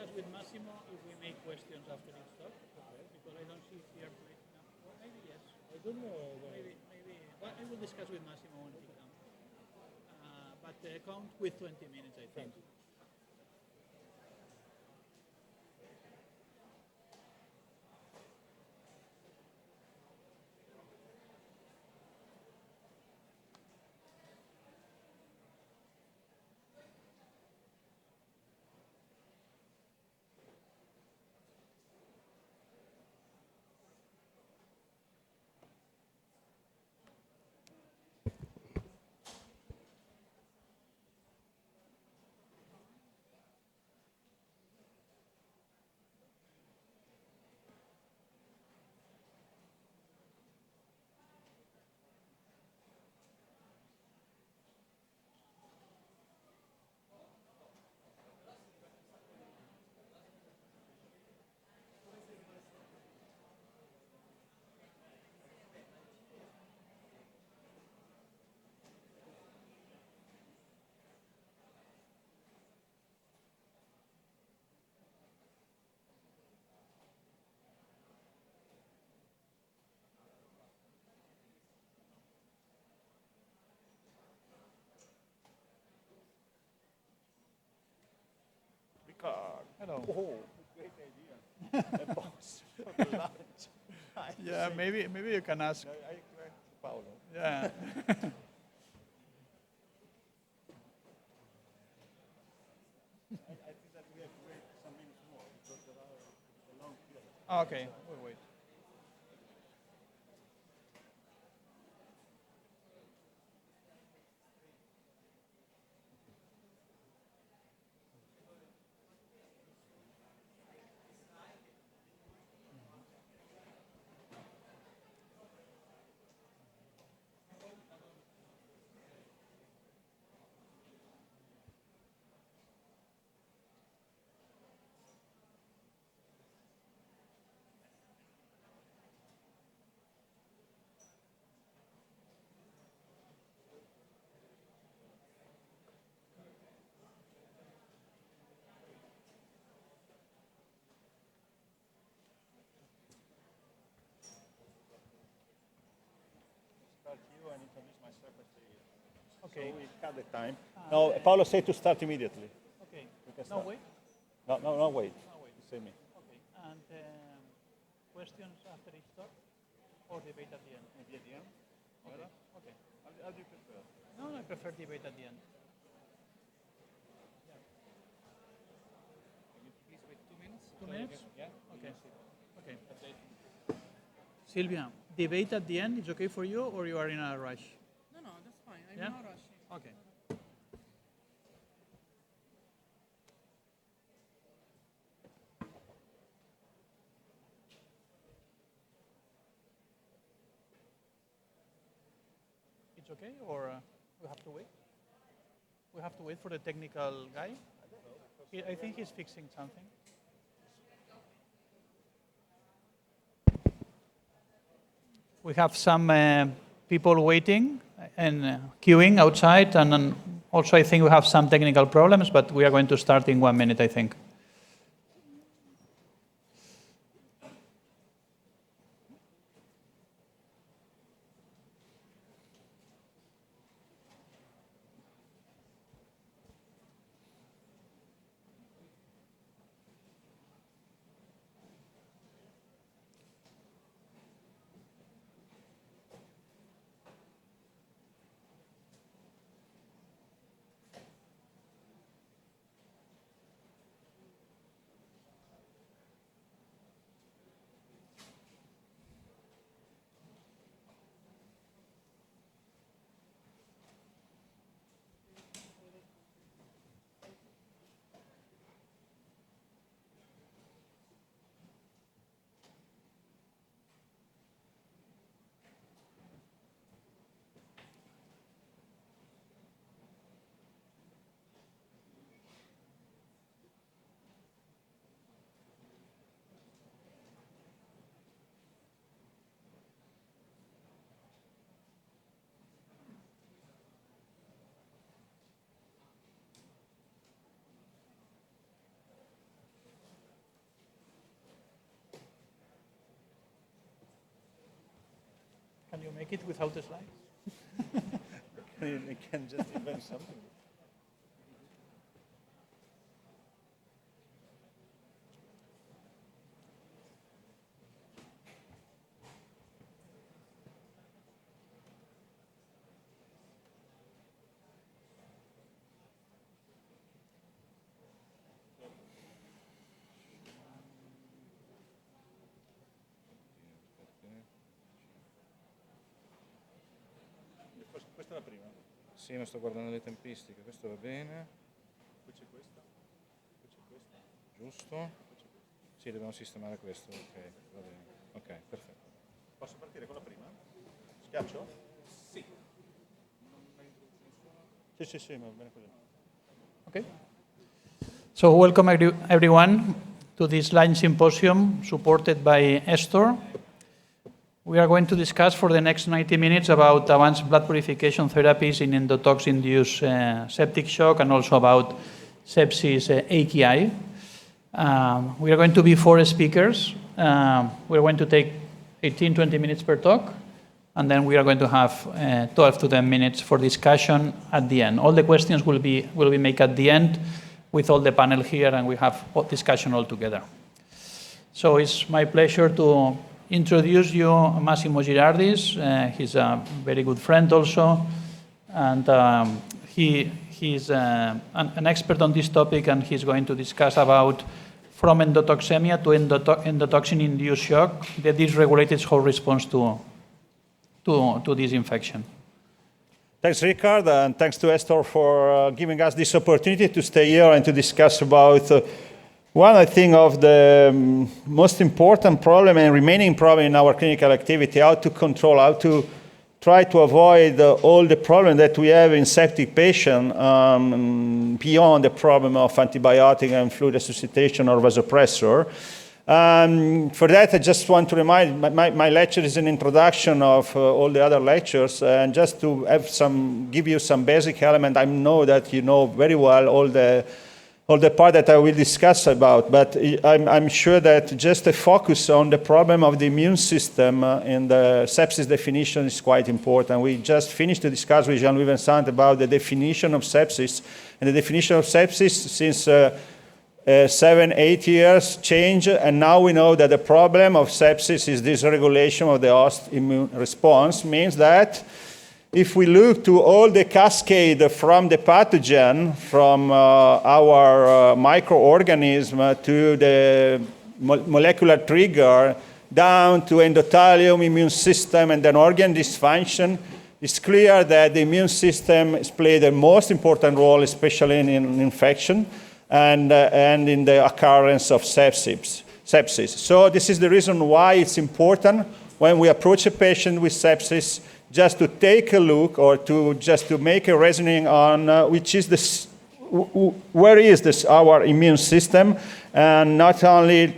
discuss with Massimo if we make questions after each talk, because I don't see here. Well, maybe yes. I don't know. Maybe. Well, I will discuss with Massimo when he comes. But count with 20 minutes, I think. Hello. Oh, great idea. A box for the lunch. Yeah, maybe you can ask. I Paolo. Yeah. I think that we have to wait some minutes more because there are a long queue. Okay, we'll wait. Start you and introduce myself as the Okay. So we cut the time. No, Paolo said to start immediately. Okay. We can No, start. wait. No, wait. No, wait. You say me. Okay. And questions after each talk, or debate at the end? Maybe at the end? Okay. Okay. How do you prefer? No, I prefer debate at the end. Can you please wait 2 minutes? 2 minutes? Yeah. Okay. Okay. Silvia, debate at the end is okay for you, or you are in a rush? No, that's fine. I'm Yeah? not rushing. Okay. It's okay, or we have to wait? We have to wait for the technical guy? I think he's fixing something. We have some people waiting and queuing outside, and then also I think we have some technical problems, but we are going to start in 1 minute, I think. make it without the slides? You can just invent something. Questa è la prima. Sì, ma sto guardando le tempistiche, questo va bene. Poi c'è questa. Poi c'è questa. Giusto? Sì, dobbiamo sistemare questo, ok, va bene. Ok, perfetto. Posso partire con la prima? Schiaccio? Sì. Sì, va bene così. Okay. So welcome everyone to this line symposium supported by Estor. We are going to discuss for the next 90 minutes about advanced blood purification therapies in endotoxin-induced septic shock and also about sepsis-AKI. We are going to be 4 speakers. We're going to take 18-20 minutes per talk, and then we are going to have 12 to 10 minutes for discussion at the end. All the questions will be made at the end with all the panel here, and we have discussion all together. So it's my pleasure to introduce you Massimo Girardis. He's a very good friend also, and he's an expert on this topic, and he's going to discuss about from endotoxemia to endotoxin-induced shock, the dysregulated whole response to this infection. Thanks, Richard, and thanks to Estor for giving us this opportunity to stay here and to discuss about one, I think, of the most important problem and remaining problem in our clinical activity, how to control, how to try to avoid all the problems that we have in septic patients beyond the problem of antibiotic and fluid resuscitation or vasopressor. For that, I just want to remind, my lecture is an introduction of all the other lectures, and just to have give you some basic element. I know that you know very well all the part that I will discuss about, but I'm sure that just a focus on the problem of the immune system in the sepsis definition is quite important. We just finished to discuss with Jean-Louis Vincent about the definition of sepsis, and the definition of sepsis since 7-8 years changed, and now we know that the problem of sepsis is dysregulation of the host immune response, means that if we look to all the cascade from the pathogen, from our microorganism to the molecular trigger, down to endothelium, immune system, and then organ dysfunction, it's clear that the immune system has played the most important role, especially in infection and in the occurrence of sepsis. So this is the reason why it's important when we approach a patient with sepsis just to take a look or just to make a reasoning on which is this, where is this our immune system, and not only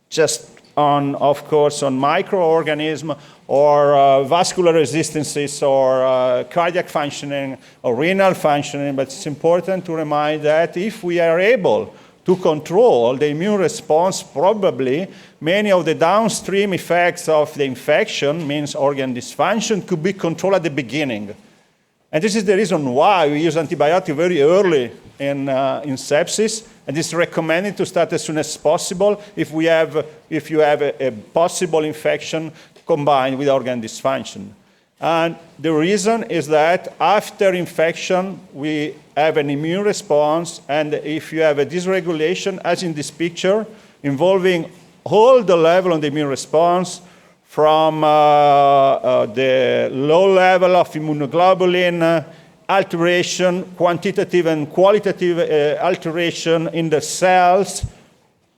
just on, of course, on microorganism or vascular resistances or cardiac functioning or renal functioning, but it's important to remind that if we are able to control the immune response, probably many of the downstream effects of the infection, means organ dysfunction, could be controlled at the beginning. And this is the reason why we use antibiotics very early in sepsis, and it's recommended to start as soon as possible if you have a possible infection combined with organ dysfunction. And the reason is that after infection, we have an immune response, and if you have a dysregulation, as in this picture, involving all the level of the immune response, from the low level of immunoglobulin, alteration, quantitative and qualitative alteration in the cells,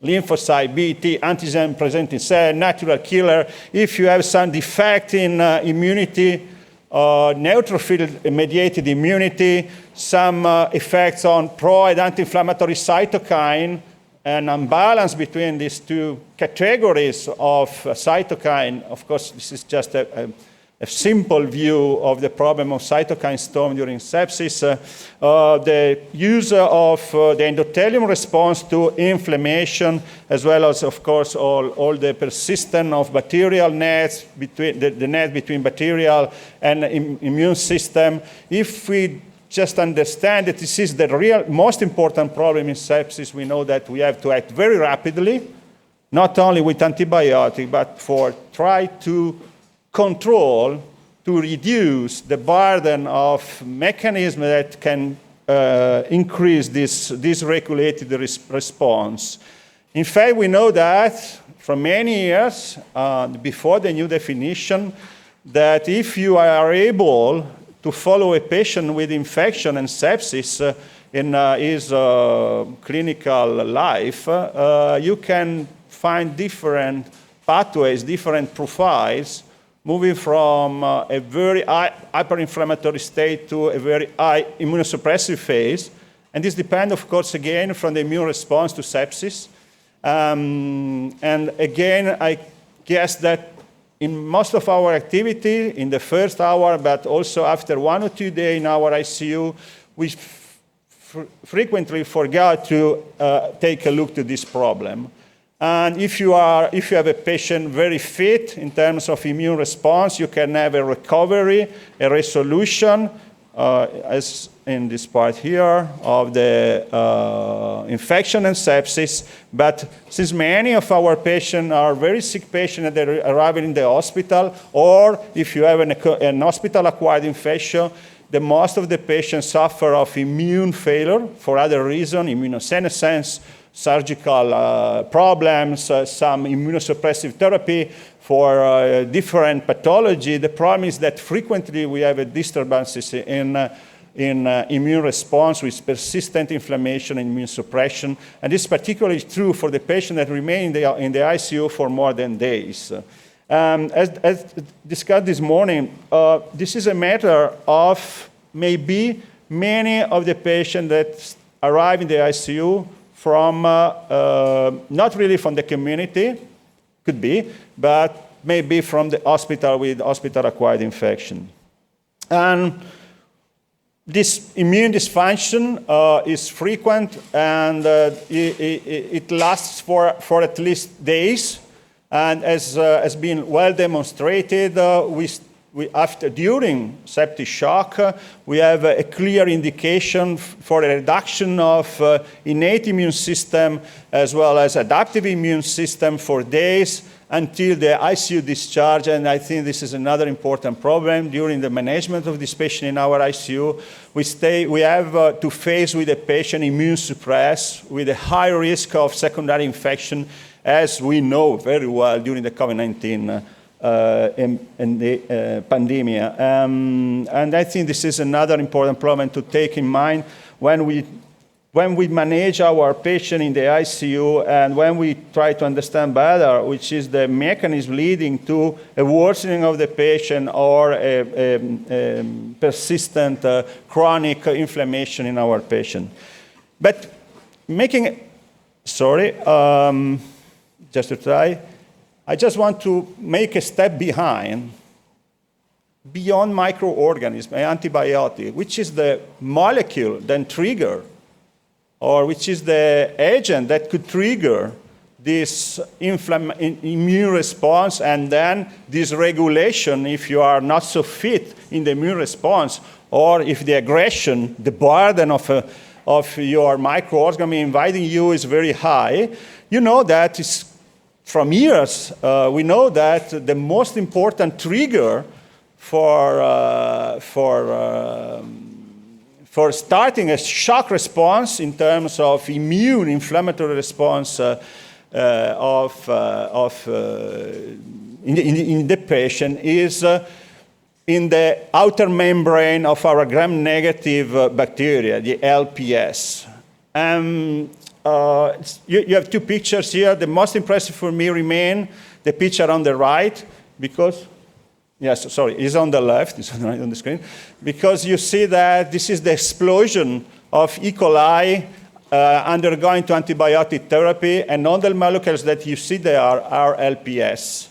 lymphocyte, B, T, antigen-presenting cell, natural killer. If you have some defect in immunity, neutrophil-mediated immunity, some effects on pro- and anti-inflammatory cytokine, an imbalance between these two categories of cytokine. Of course, this is just a a simple view of the problem of cytokine storm during sepsis. The use of the endothelium response to inflammation, as well as, of course, all the persistence of bacterial nets, between the net between bacterial and immune system. If we just understand that this is the real most important problem in sepsis, we know that we have to act very rapidly, not only with antibiotic, but try to control, to reduce the burden of mechanisms that can increase this dysregulated response. In fact, we know that from many years, before the new definition, that if you are able to follow a patient with infection and sepsis in his clinical life, you can find different pathways, different profiles, moving from a very high hyperinflammatory state to a very high immunosuppressive phase. And this depends, of course, again, from the immune response to sepsis. And again, I guess that in most of our activity, in the first hour, but also after 1 or 2 days in our ICU, we frequently forgot to take a look to this problem. And if you have a patient very fit in terms of immune response, you can have a recovery, a resolution, as in this part here, of the infection and sepsis. But since many of our patients are very sick patients that are arriving in the hospital, or if you have an hospital-acquired infection, the most of the patients suffer of immune failure for other reasons, immunosenescence, surgical problems, some immunosuppressive therapy for different pathology. The problem is that frequently we have a disturbances in immune response with persistent inflammation and immune suppression. And this is particularly true for the patient that remain in the ICU for more than days. As discussed this morning, this is a matter of maybe many of the patients that arrive in the ICU from, not really from the community, could be, but maybe from the hospital with hospital-acquired infection. And this immune dysfunction is frequent, and it lasts for at least days. And as has been well demonstrated, during septic shock, we have a clear indication for a reduction of innate immune system as well as adaptive immune system for days until the ICU discharge. And I think this is another important problem during the management of this patient in our ICU. We have to face with a patient immune suppressed with a high risk of secondary infection, as we know very well during the COVID-19 and the pandemic. And I think this is another important problem to take in mind when we manage our patient in the ICU and when we try to understand better which is the mechanism leading to a worsening of the patient or a persistent chronic inflammation in our patient. But just to try, I just want to make a step beyond microorganism and antibiotic, which is the molecule then trigger, or which is the agent that could trigger this immune response and then dysregulation if you are not so fit in the immune response, or if the aggression, the burden of your microorganism inviting you is very high. You know that from years, we know that the most important trigger for starting a shock response in terms of immune inflammatory response in the patient is in the outer membrane of our gram-negative bacteria, the LPS. You have two pictures here. The most impressive for me remain the picture on the right, because, yes, sorry, it's on the left, it's right on the screen, because you see that this is the explosion of E. coli undergoing to antibiotic therapy, and all the molecules that you see there are LPS.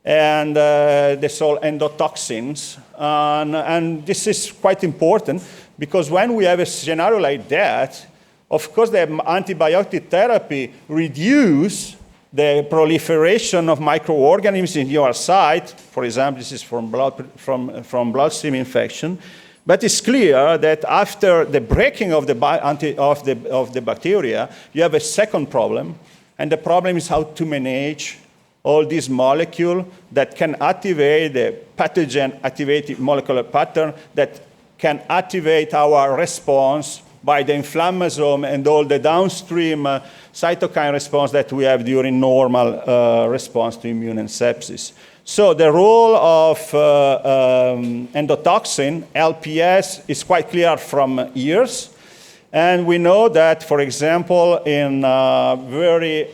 and they sold endotoxins. And this is quite important because when we have a scenario like that, of course, the antibiotic therapy reduce the proliferation of microorganisms in your site. For example, this is from bloodstream infection. But it's clear that after the breaking of the bacteria, you have a second problem. And the problem is how to manage all these molecules that can activate the pathogen-activated molecular pattern that can activate our response by the inflammasome and all the downstream cytokine response that we have during normal response to immune and sepsis. So the role of endotoxin, LPS, is quite clear from years. And we know that, for example, in a very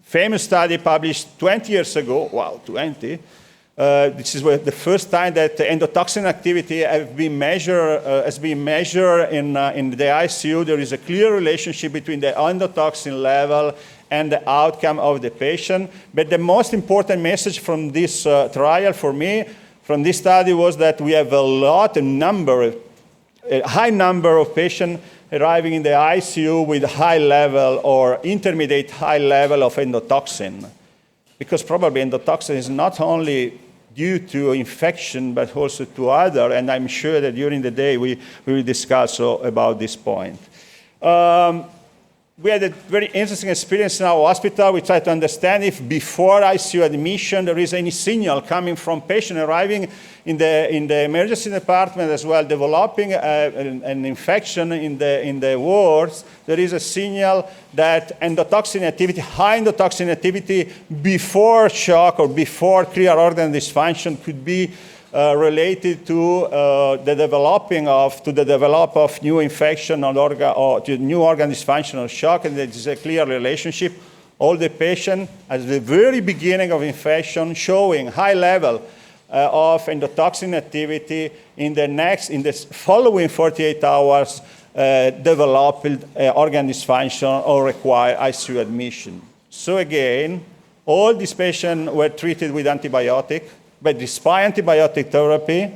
famous study published 20 years ago, wow, 20, this is the first time that endotoxin activity has been measured in the ICU. There is a clear relationship between the endotoxin level and the outcome of the patient. But the most important message from this trial for me, from this study, was that we have a high number of patients arriving in the ICU with high level or intermediate high level of endotoxin. Because probably endotoxin is not only due to infection, but also to other, and I'm sure that during the day we will discuss about this point. We had a very interesting experience in our hospital. We tried to understand if before ICU admission there is any signal coming from patient arriving in the emergency department as well, developing an infection in the wards. There is a signal that endotoxin activity, high endotoxin activity before shock or before clear organ dysfunction could be related to the development of new infection or to new organ dysfunction or shock, and there is a clear relationship. All the patient at the very beginning of infection showing high level of endotoxin activity in the following 48 hours developed organ dysfunction or require ICU admission. So again, all these patients were treated with antibiotic. But despite antibiotic therapy,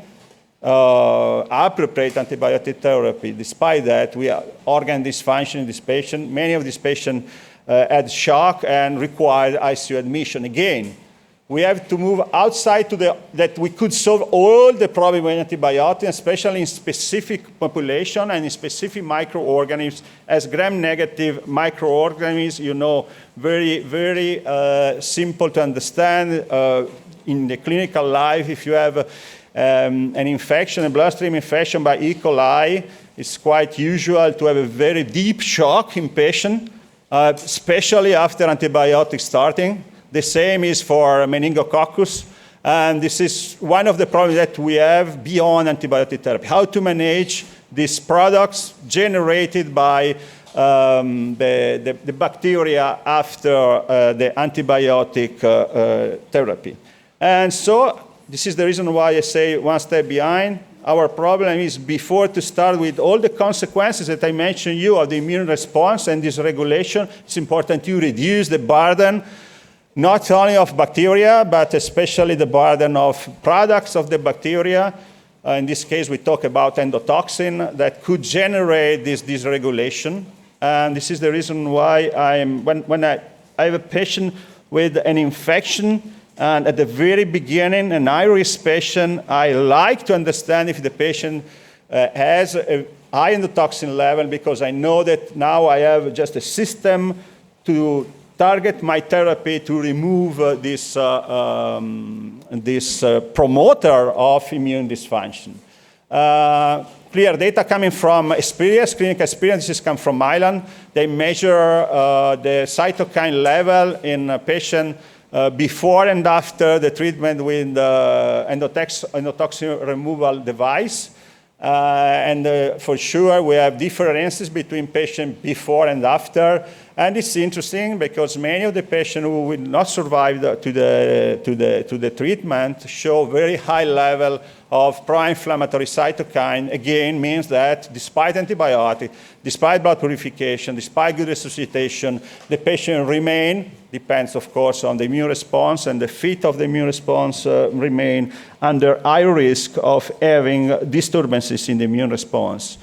appropriate antibiotic therapy, despite that, we have organ dysfunction in this patient. Many of these patients had shock and required ICU admission. Again, we have to move outside that we could solve all the problem with antibiotics, especially in specific population and in specific microorganisms, as gram-negative microorganisms, very, very simple to understand. In the clinical life, if you have an infection, a bloodstream infection by E. coli, it's quite usual to have a very deep shock in patient, especially after antibiotic starting. The same is for meningococcus. And this is one of the problems that we have beyond antibiotic therapy. How to manage these products generated by the bacteria after the antibiotic therapy. And so this is the reason why I say one step behind. Our problem is before to start with all the consequences that I mentioned you of the immune response and dysregulation, it's important to reduce the burden, not only of bacteria, but especially the burden of products of the bacteria. In this case, we talk about endotoxin that could generate this dysregulation. And this is the reason why when I have a patient with an infection, and at the very beginning, an high-risk patient, I like to understand if the patient has a high endotoxin level, because I know that now I have just a system to target my therapy to remove this promoter of immune dysfunction. Clear data coming from experience, clinical experience. This come from Milan. They measure the cytokine level in a patient before and after the treatment with endotoxin removal device. For sure, we have differences between patients before and after. And it's interesting because many of the patients who will not survive to the treatment show very high level of pro-inflammatory cytokine, again, means that despite antibiotic, despite blood purification, despite good resuscitation, the patient remain, depends of course on the immune response, and the fit of the immune response remain under high risk of having disturbances in the immune response.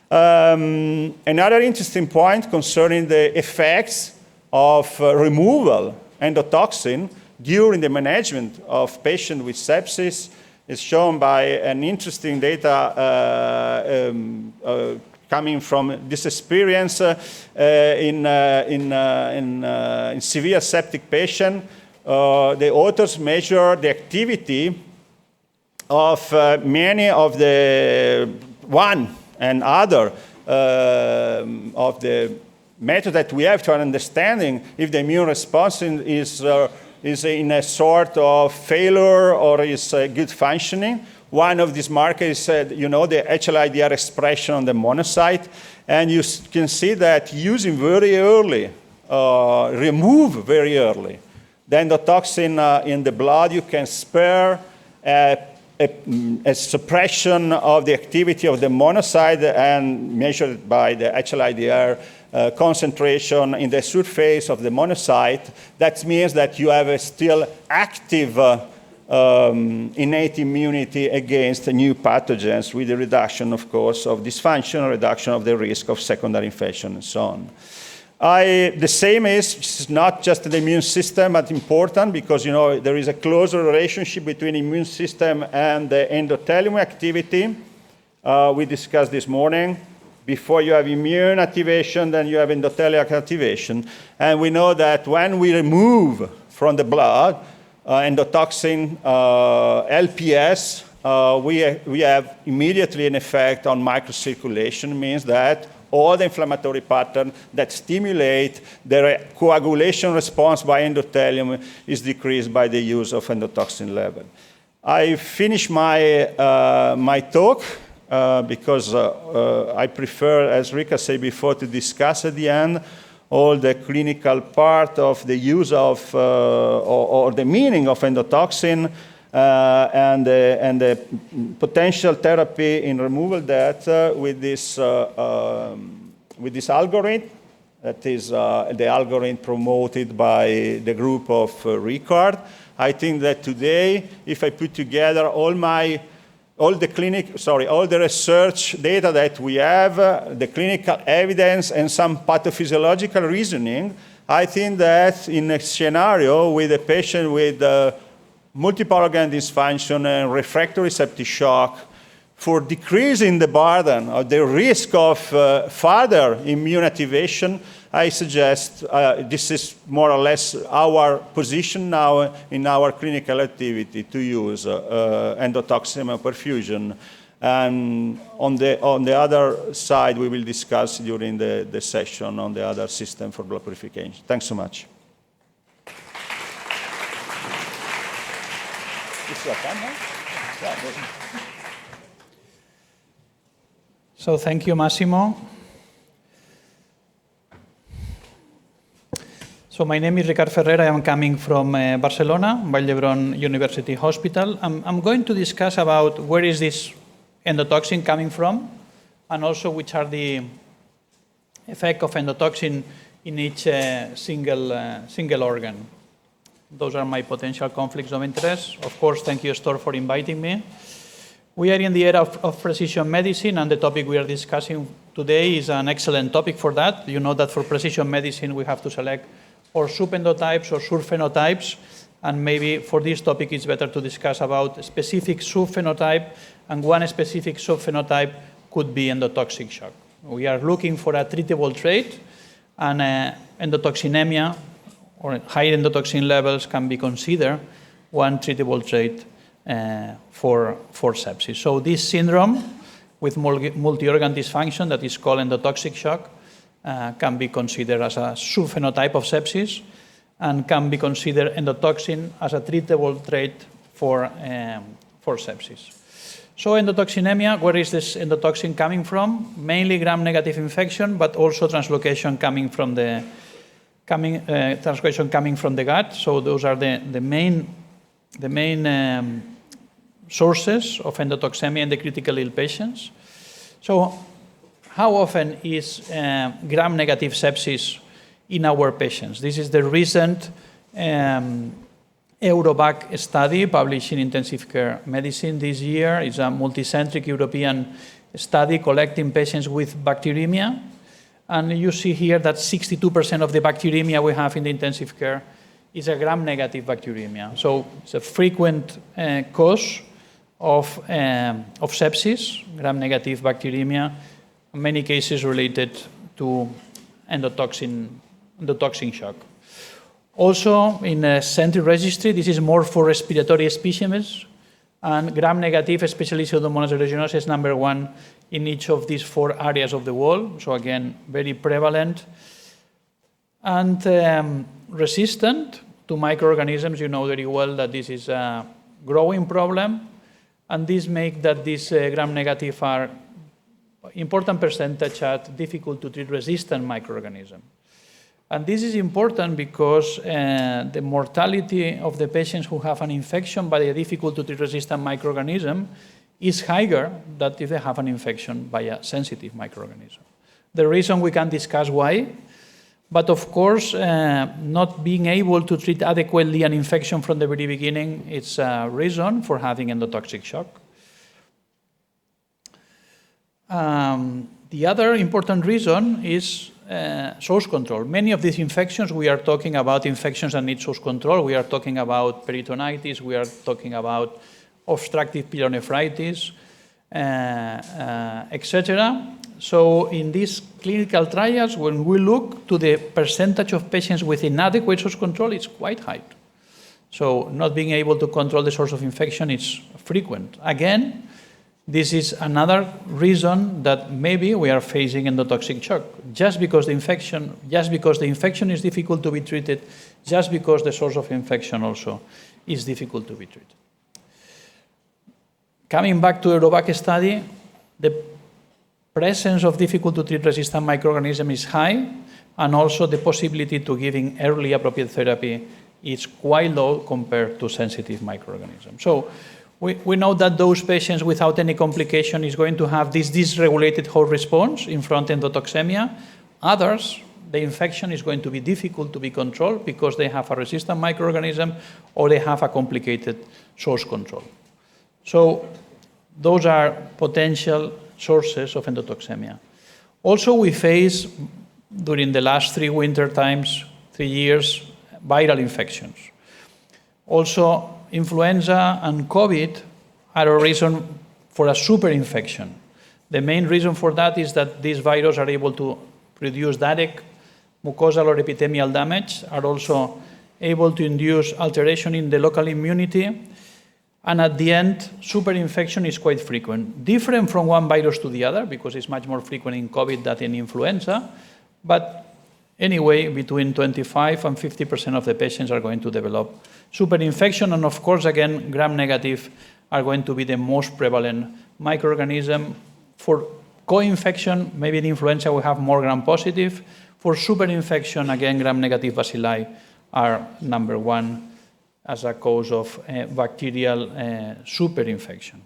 Another interesting point concerning the effects of removal endotoxin during the management of patients with sepsis is shown by an interesting data coming from this experience in severe septic patient. The authors measure the activity of many of the one and other of the method that we have to understanding if the immune response is in a sort of failure or is good functioning. One of these markers is, the HLA-DR expression on the monocyte, and you can see that using very early, remove very early the endotoxin in the blood, you can spare a suppression of the activity of the monocyte and measured by the HLA-DR concentration in the surface of the monocyte. That means that you have a still active innate immunity against new pathogens with the reduction, of course, of dysfunction, reduction of the risk of secondary infection, and so on. The same is not just the immune system, but important because, there is a closer relationship between immune system and the endothelium activity. We discussed this morning. Before you have immune activation, then you have endothelial activation. And we know that when we remove from the blood endotoxin, LPS, we have immediately an effect on microcirculation. Means that all the inflammatory pattern that stimulate the coagulation response by endothelium is decreased by the use of endotoxin level. I finish my, my talk because I prefer, as Rika said before, to discuss at the end all the clinical part of the use of or the meaning of endotoxin and the potential therapy in removal that with this algorithm, that is the algorithm promoted by the group of Ricard. I think that today, if I put together all the research data that we have, the clinical evidence, and some pathophysiological reasoning, I think that in a scenario with a patient with multiple organ dysfunction and refractory septic shock, for decreasing the burden or the risk of further immune activation, I suggest this is more or less our position now in our clinical activity to use endotoxemia perfusion. And on the other side, we will discuss during the session on the other system for blood purification. Thanks so much. So thank you, Massimo. So my name is Ricard Ferrer. I am coming from Barcelona, Vall d'Hebron University Hospital. I'm going to discuss about where is this endotoxin coming from, and also which are the effect of endotoxin in each single organ. Those are my potential conflicts of interest. Of course, thank you, Estor, for inviting me. We are in the era of precision medicine, and the topic we are discussing today is an excellent topic for that. You know that for precision medicine, we have to select or subendotypes or surphenotypes, and maybe for this topic, it's better to discuss about a specific subphenotype, and one specific subphenotype could be endotoxic shock. We are looking for a treatable trait, and endotoxemia or high endotoxin levels can be considered one treatable trait for sepsis. So this syndrome with multi-organ dysfunction that is called endotoxic shock can be considered as a subphenotype of sepsis and can be considered endotoxin as a treatable trait for sepsis. So endotoxemia, where is this endotoxin coming from? Mainly gram-negative infection, but also translocation coming from the gut. So those are the main sources of endotoxemia in the critically ill patients. So how often is gram-negative sepsis in our patients? This is the recent Eurobac study published in Intensive Care Medicine this year. It's a multicentric European study collecting patients with bacteremia. And you see here that 62% of the bacteremia we have in the intensive care is a gram-negative bacteremia. So it's a frequent cause of sepsis, gram-negative bacteremia, in many cases related to endotoxin shock. Also, in a central registry, this is more for respiratory specimens, and gram-negative, especially Pseudomonas aeruginosa, is number one in each of these 4 areas of the world. So again, very prevalent. And resistant to microorganisms, you know very well that this is a growing problem, and this makes that these gram-negative are important percentage at difficult to treat resistant microorganisms. And this is important because the mortality of the patients who have an infection by a difficult to treat resistant microorganism is higher than if they have an infection by a sensitive microorganism. The reason we can discuss why, but of course, not being able to treat adequately an infection from the very beginning is a reason for having endotoxic shock. The other important reason is source control. Many of these infections, we are talking about infections that need source control. We are talking about peritonitis. We are talking about obstructive pyelonephritis, etc. So in these clinical trials, when we look to the percentage of patients with inadequate source control, it's quite high. So not being able to control the source of infection is frequent. Again, this is another reason that maybe we are facing endotoxic shock. Just because the infection is difficult to be treated, just because the source of infection also is difficult to be treated. Coming back to the Eurobac study, the presence of difficult to treat resistant microorganisms is high, and also the possibility to giving early appropriate therapy is quite low compared to sensitive microorganisms. So we know that those patients without any complication is going to have this dysregulated whole response in front endotoxemia. Others, the infection is going to be difficult to be controlled because they have a resistant microorganism or they have a complicated source control. So those are potential sources of endotoxemia. Also, we face, during the last 3 winter times, 3 years, viral infections. Also, influenza and COVID are a reason for a superinfection. The main reason for that is that these viruses are able to produce direct mucosal or epithelial damage, are also able to induce alteration in the local immunity, and at the end, superinfection is quite frequent. Different from one virus to the other, because it's much more frequent in COVID than in influenza, but anyway, between 25 and 50% of the patients are going to develop superinfection, and of course, again, gram-negative are going to be the most prevalent microorganism. For co-infection, maybe in influenza we have more gram-positive. For superinfection, again, gram-negative bacilli are number one as a cause of bacterial superinfection.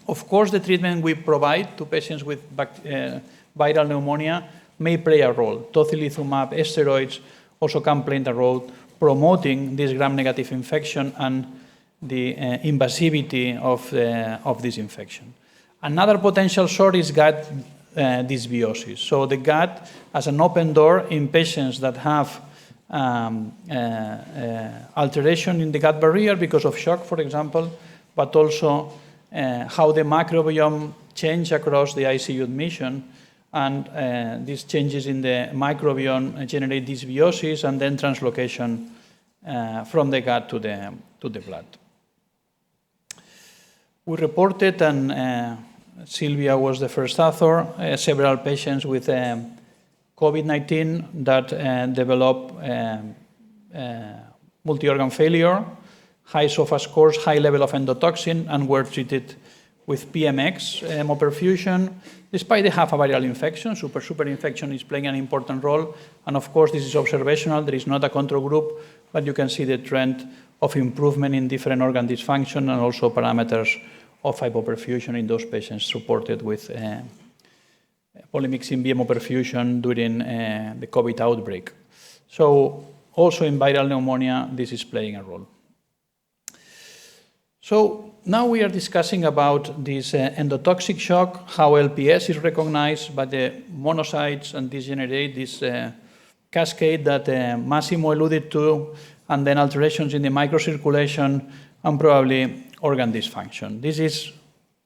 Of course, the treatment we provide to patients with viral pneumonia may play a role. Tocilizumab, steroids also can play a role promoting this gram-negative infection and the invasivity of this infection. Another potential source is gut dysbiosis. So the gut as an open door in patients that have alteration in the gut barrier because of shock, for example, but also how the microbiome change across the ICU admission, and these changes in the microbiome generate dysbiosis and then translocation from the gut to the blood. We reported, and Sylvia was the first author, several patients with COVID-19 that develop multi-organ failure, high SOFA scores, high level of endotoxin, and were treated with PMX, hemoperfusion, despite they have a viral infection. Superinfection is playing an important role, and of course this is observational. There is not a control group, but you can see the trend of improvement in different organ dysfunction and also parameters of hypoperfusion in those patients reported with Polymyxin B hemoperfusion during the COVID outbreak. So also in viral pneumonia, this is playing a role. So now we are discussing about this endotoxic shock, how LPS is recognized by the monocytes, and this generates this cascade that Massimo alluded to, and then alterations in the microcirculation and probably organ dysfunction. This is,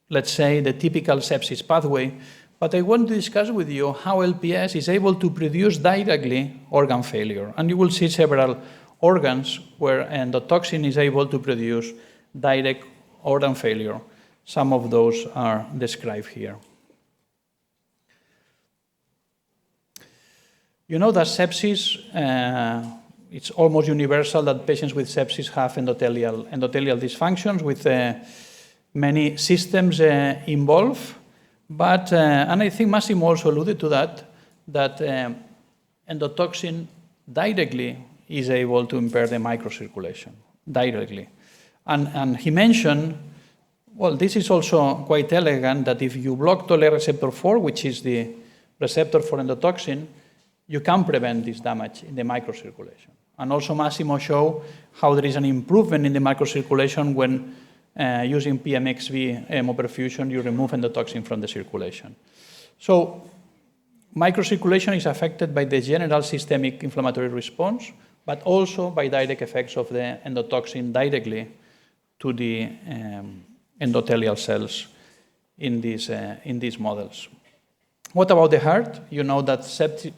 let's say, the typical sepsis pathway, but I want to discuss with you how LPS is able to produce directly organ failure. And you will see several organs where endotoxin is able to produce direct organ failure. Some of those are described here. You know that sepsis, it's almost universal that patients with sepsis have endothelial dysfunctions with many systems involved. But, and I think Massimo also alluded to that endotoxin directly is able to impair the microcirculation, directly. And he mentioned, well, this is also quite elegant, that if you block toll-like receptor 4, which is the receptor for endotoxin, you can prevent this damage in the microcirculation. And also Massimo showed how there is an improvement in the microcirculation when using PMX-B hemoperfusion, you remove endotoxin from the circulation. So microcirculation is affected by the general systemic inflammatory response, but also by direct effects of the endotoxin directly to the endothelial cells in these models. What about the heart? You know that septic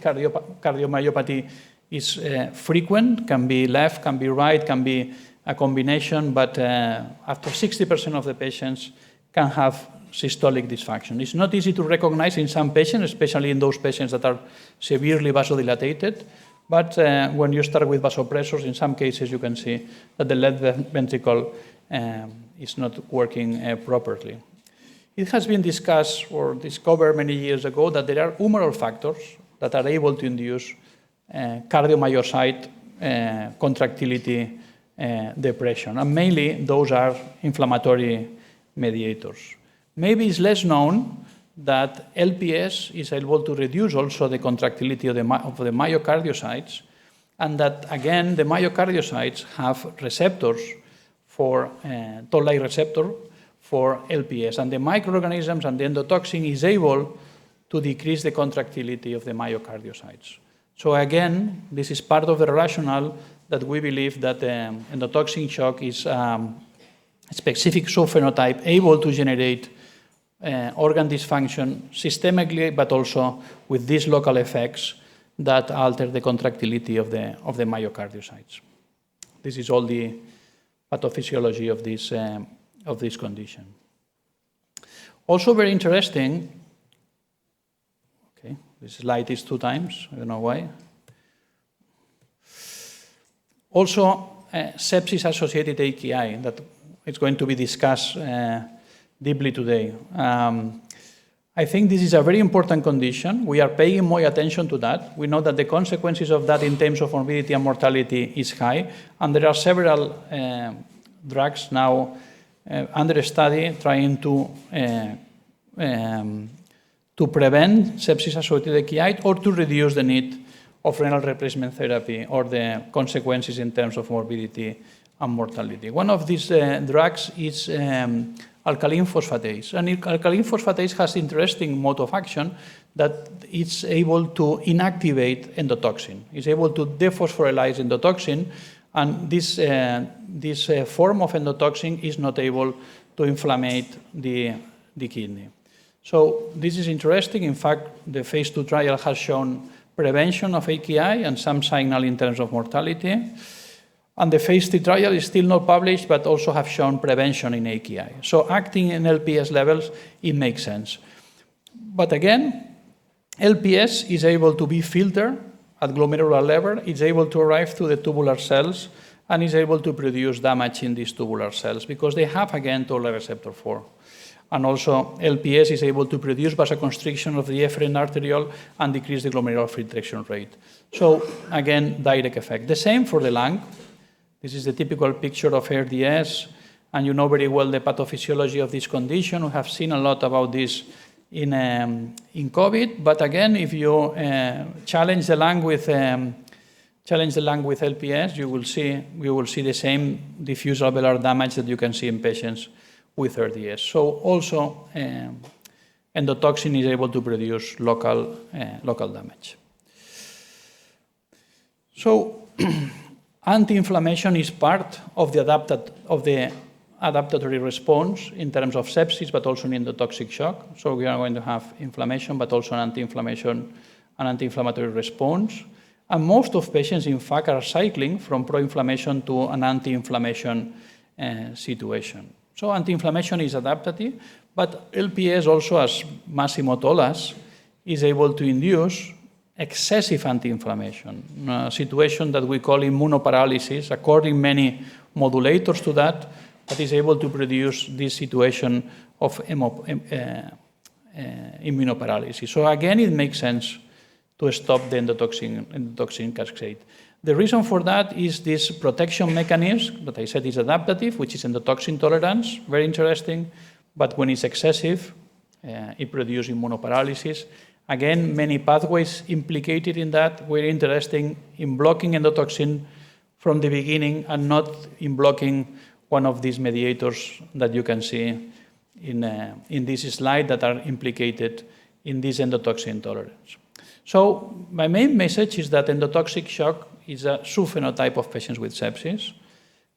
cardiomyopathy is frequent, can be left, can be right, can be a combination, but after 60% of the patients can have systolic dysfunction. It's not easy to recognize in some patients, especially in those patients that are severely vasodilated, but when you start with vasopressors, in some cases you can see that the left ventricle is not working properly. It has been discussed or discovered many years ago that there are humoral factors that are able to induce cardiomyocyte contractility depression, and mainly those are inflammatory mediators. Maybe it's less known that LPS is able to reduce also the contractility of the myocardiocytes, and that again the myocardiocytes have receptors for toll-like receptor for LPS, and the microorganisms and the endotoxin is able to decrease the contractility of the myocardiocytes. So again, this is part of the rationale that we believe that endotoxin shock is a specific subphenotype able to generate organ dysfunction systemically, but also with these local effects that alter the contractility of the myocardiocytes. This is all the pathophysiology of this condition. Also very interesting, okay, this slide is 2 times, I don't know why. Also, sepsis-associated AKI, that is going to be discussed deeply today. I think this is a very important condition. We are paying more attention to that. We know that the consequences of that in terms of morbidity and mortality is high, and there are several drugs now under study trying to prevent sepsis-associated AKI or to reduce the need of renal replacement therapy or the consequences in terms of morbidity and mortality. One of these drugs is alkaline phosphatase. And alkaline phosphatase has interesting mode of action that it's able to inactivate endotoxin. It's able to dephosphorylize endotoxin, and this form of endotoxin is not able to inflammate the kidney. So this is interesting. In fact, the phase 2 trial has shown prevention of AKI and some signal in terms of mortality. And the phase 3 trial is still not published, but also have shown prevention in AKI. So acting in LPS levels, it makes sense. But again, LPS is able to be filtered at glomerular level. It's able to arrive to the tubular cells and is able to produce damage in these tubular cells because they have, again, toll-like receptor 4. And also, LPS is able to produce vasoconstriction of the efferent arteriole and decrease the glomerular filtration rate. So, again, direct effect. The same for the lung. This is the typical picture of ARDS, and you know very well the pathophysiology of this condition. We have seen a lot about this in COVID, but again, if you challenge the lung with LPS, you will see the same diffuse alveolar damage that you can see in patients with RDS. So also, endotoxin is able to produce local damage. So, anti-inflammation is part of the adaptatory response in terms of sepsis, but also in endotoxic shock. So we are going to have inflammation, but also an anti-inflammatory response. And most of patients, in fact, are cycling from pro-inflammation to an anti-inflammation situation. So anti-inflammation is adaptative, but LPS also, as Massimo told us, is able to induce excessive anti-inflammation, a situation that we call immunoparalysis, according many modulators to that, but is able to produce this situation of immunoparalysis. So again, it makes sense to stop the endotoxin cascade. The reason for that is this protection mechanism that I said is adaptative, which is endotoxin tolerance, very interesting, but when it's excessive, it produces immunoparalysis. Again, many pathways implicated in that. We're interested in blocking endotoxin from the beginning and not in blocking one of these mediators that you can see in this slide that are implicated in this endotoxin tolerance. So my main message is that endotoxic shock is a subphenotype of patients with sepsis,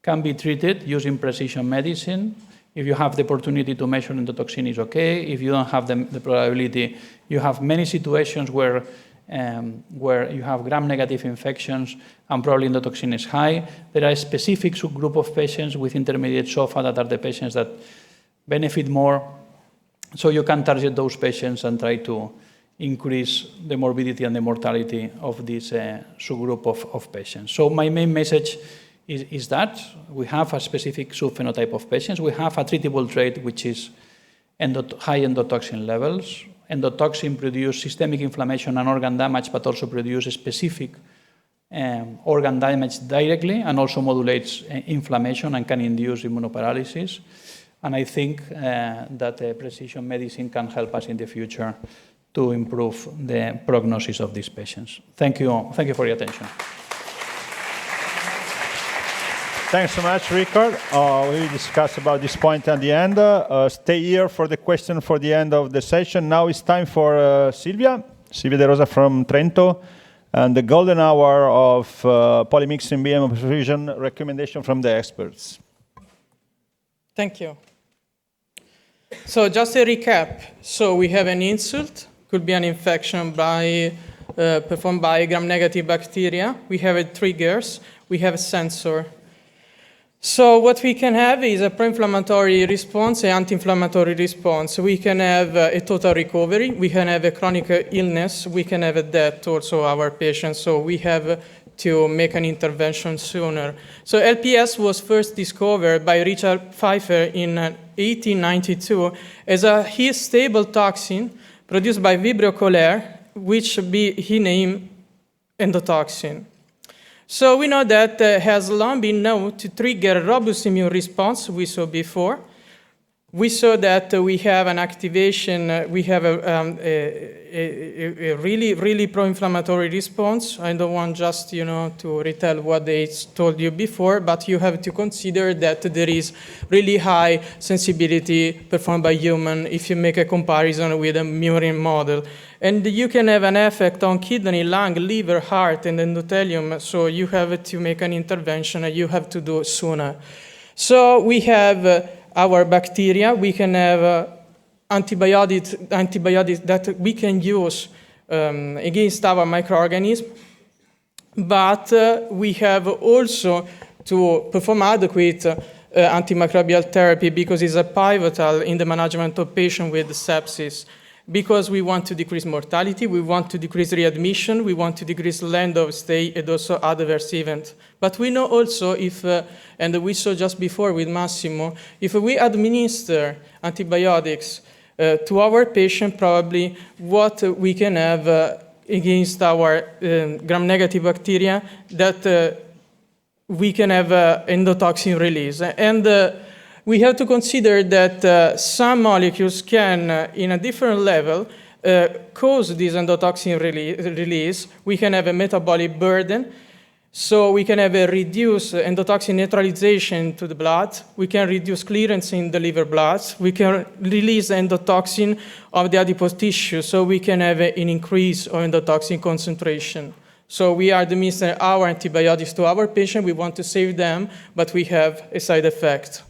can be treated using precision medicine. If you have the opportunity to measure endotoxin, is okay. If you don't have the probability, you have many situations where you have gram-negative infections and probably endotoxin is high. There are a specific subgroup of patients with intermediate SOFA that are the patients that benefit more. So you can target those patients and try to increase the morbidity and the mortality of this subgroup of patients. So my main message is that we have a specific subphenotype of patients. We have a treatable trait, which is high endotoxin levels. Endotoxin produces systemic inflammation and organ damage, but also produces specific organ damage directly and also modulates inflammation and can induce immunoparalysis. And I think that precision medicine can help us in the future to improve the prognosis of these patients. Thank you. Thank you for your attention. Thanks so much, Richard. We will discuss about this point at the end. Stay here for the question for the end of the session. Now it's time for Silvia De Rosa from Trento, and the golden hour of Polymyxin B hemoperfusion recommendation from the experts. Thank you. So just a recap. So we have an insult, could be an infection performed by gram-negative bacteria. We have triggers. We have a sensor. So what we can have is a pro-inflammatory response, an anti-inflammatory response. We can have a total recovery. We can have a chronic illness. We can have a death also our patients. So we have to make an intervention sooner. So LPS was first discovered by Richard Pfeiffer in 1892 as a heat-stable toxin produced by Vibrio cholerae, which he named endotoxin. So we know that has long been known to trigger a robust immune response we saw before. We saw that we have an activation, we have a really pro-inflammatory response. I don't want just, to retell what they told you before, but you have to consider that there is really high sensibility performed by human if you make a comparison with a murine model. And you can have an effect on kidney, lung, liver, heart, and endothelium, so you have to make an intervention and you have to do it sooner. So we have our bacteria, we can have antibiotics that we can use against our microorganisms, but we have also to perform adequate antimicrobial therapy because it's a pivotal in the management of patients with sepsis. Because we want to decrease mortality, we want to decrease readmission, we want to decrease length of stay, and also adverse events. But we know also if, and we saw just before with Massimo, if we administer antibiotics to our patient, probably what we can have against our gram-negative bacteria that we can have endotoxin release. And we have to consider that some molecules can, in a different level, cause this endotoxin release. We can have a metabolic burden. So we can have a reduced endotoxin neutralization to the blood. We can reduce clearance in the liver blood. We can release endotoxin of the adipose tissue. So we can have an increase of endotoxin concentration. So we are administering our antibiotics to our patient. We want to save them, but we have a side effect.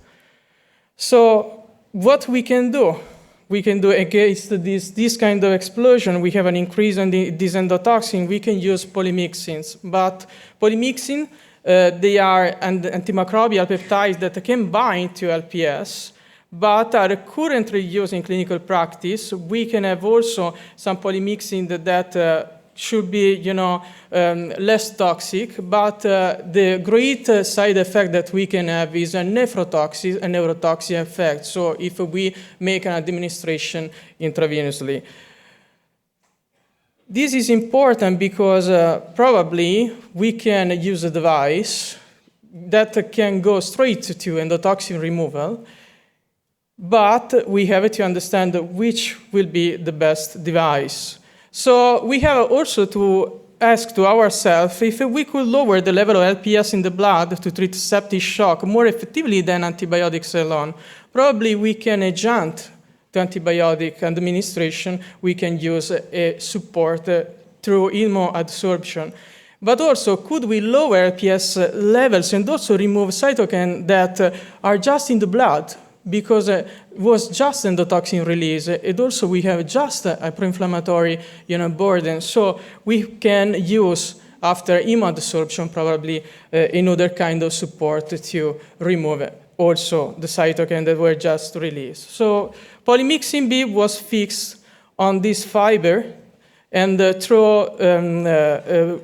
So what we can do? We can do against this kind of explosion. We have an increase in this endotoxin. We can use polymyxins. But polymyxin, they are antimicrobial peptides that can bind to LPS, but are currently used in clinical practice. We can have also some polymyxin that should be, less toxic, but the great side effect that we can have is a neurotoxic effect. So if we make an administration intravenously. This is important because probably we can use a device that can go straight to endotoxin removal, but we have to understand which will be the best device. So we have also to ask to ourselves if we could lower the level of LPS in the blood to treat septic shock more effectively than antibiotics alone. Probably we can adjunct to antibiotic administration. We can use a support through hemoadsorption. But also, could we lower LPS levels and also remove cytokines that are just in the blood? Because it was just endotoxin release, and also we have just a pro-inflammatory burden. So we can use, after hemoadsorption, probably another kind of support to remove also the cytokines that were just released. So Polymyxin B was fixed on this fiber, and through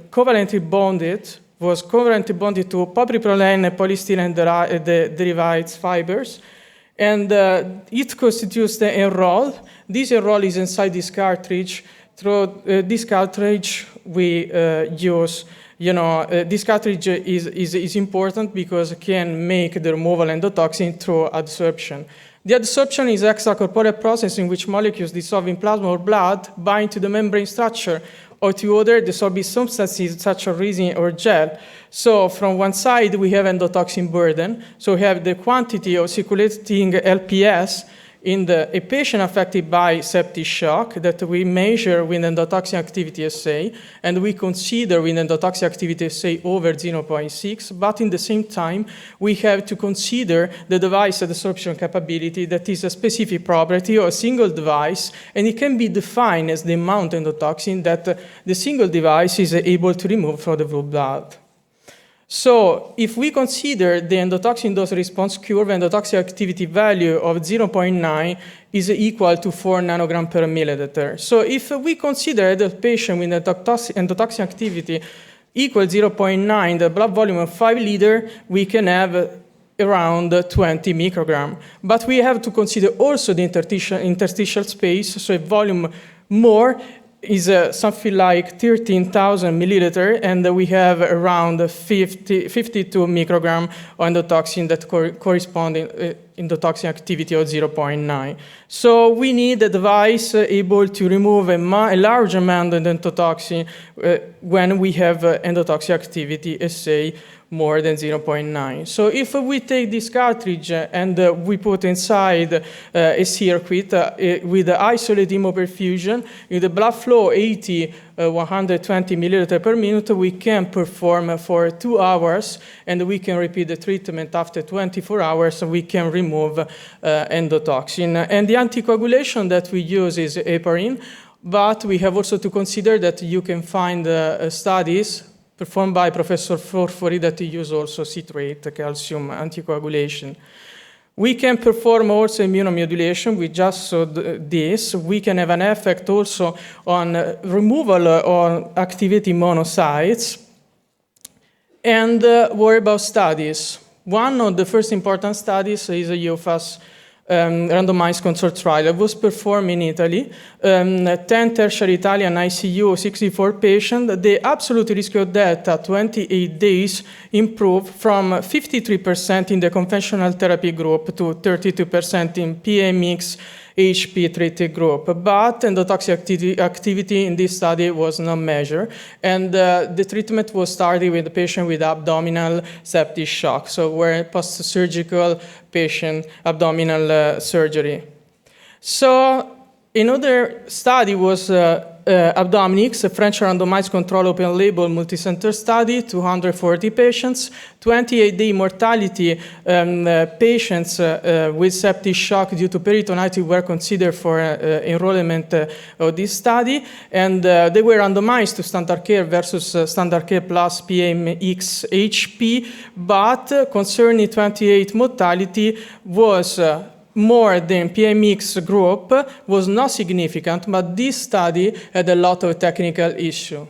covalently bonded to polypropylene and polystyrene derived fibers. And it constitutes the enroll. This enroll is inside this cartridge. Through this cartridge, we use, this cartridge is important because it can make the removal endotoxin through adsorption. The adsorption is an extracorporeal process in which molecules dissolve in plasma or blood bind to the membrane structure or to other dissolving substances such as resin or gel. So from one side, we have endotoxin burden. So we have the quantity of circulating LPS in a patient affected by septic shock that we measure with endotoxin activity assay, and we consider with endotoxin activity assay over 0.6, but in the same time, we have to consider the device adsorption capability that is a specific property of a single device, and it can be defined as the amount of endotoxin that the single device is able to remove from the blood. So if we consider the endotoxin dose response curve, endotoxin activity value of 0.9 is equal to 4 nanogram per milliliter. So if we consider the patient with endotoxin activity equal 0.9, the blood volume of 5 liter, we can have around 20 microgram. But we have to consider also the interstitial space, so a volume more is something like 13,000 milliliter, and we have around 52 microgram of endotoxin that correspond in endotoxin activity of 0.9. So we need a device able to remove a large amount of endotoxin when we have endotoxin activity, say, more than 0.9. So if we take this cartridge and we put inside a circuit with isolated hemoperfusion, with the blood flow 120 milliliter per minute, we can perform for 2 hours, and we can repeat the treatment after 24 hours, and we can remove endotoxin. And the anticoagulation that we use is heparin, but we have also to consider that you can find studies performed by Professor Ferrer that use also citrate, calcium anticoagulation. We can perform also immunomodulation. We just saw this. We can have an effect also on removal or activating monocytes. And what about studies? One of the first important studies is a UFAS randomized controlled trial. It was performed in Italy. 10 tertiary Italian ICU, 64 patients. The absolute risk of death at 28 days improved from 53% in the conventional therapy group to 32% in PMX HP treated group, but endotoxic activity in this study was not measured, and the treatment was started with the patient with abdominal septic shock, so where post-surgical patient abdominal surgery. So another study was Abdominix, a French randomized control open label multicenter study, 240 patients, 28-day mortality. Patients with septic shock due to peritonitis were considered for enrollment of this study, and they were randomized to standard care versus standard care plus PMX HP, but concerning 28 mortality was more than PMX group, was not significant, but this study had a lot of technical issue.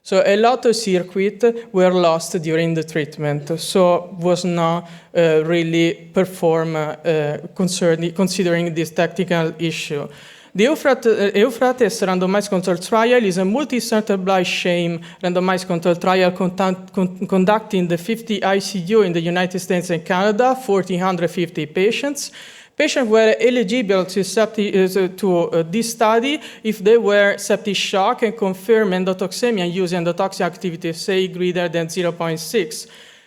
So a lot of circuits were lost during the treatment, so was not really performed considering this technical issue. The EUPHRATES randomized controlled trial is a multi-center blind sham randomized controlled trial conducting the 50 ICU in the United States and Canada, 1,450 patients. Patients were eligible to this study if they were septic shock and confirmed endotoxemia using endotoxin activity, say, greater than 0.6.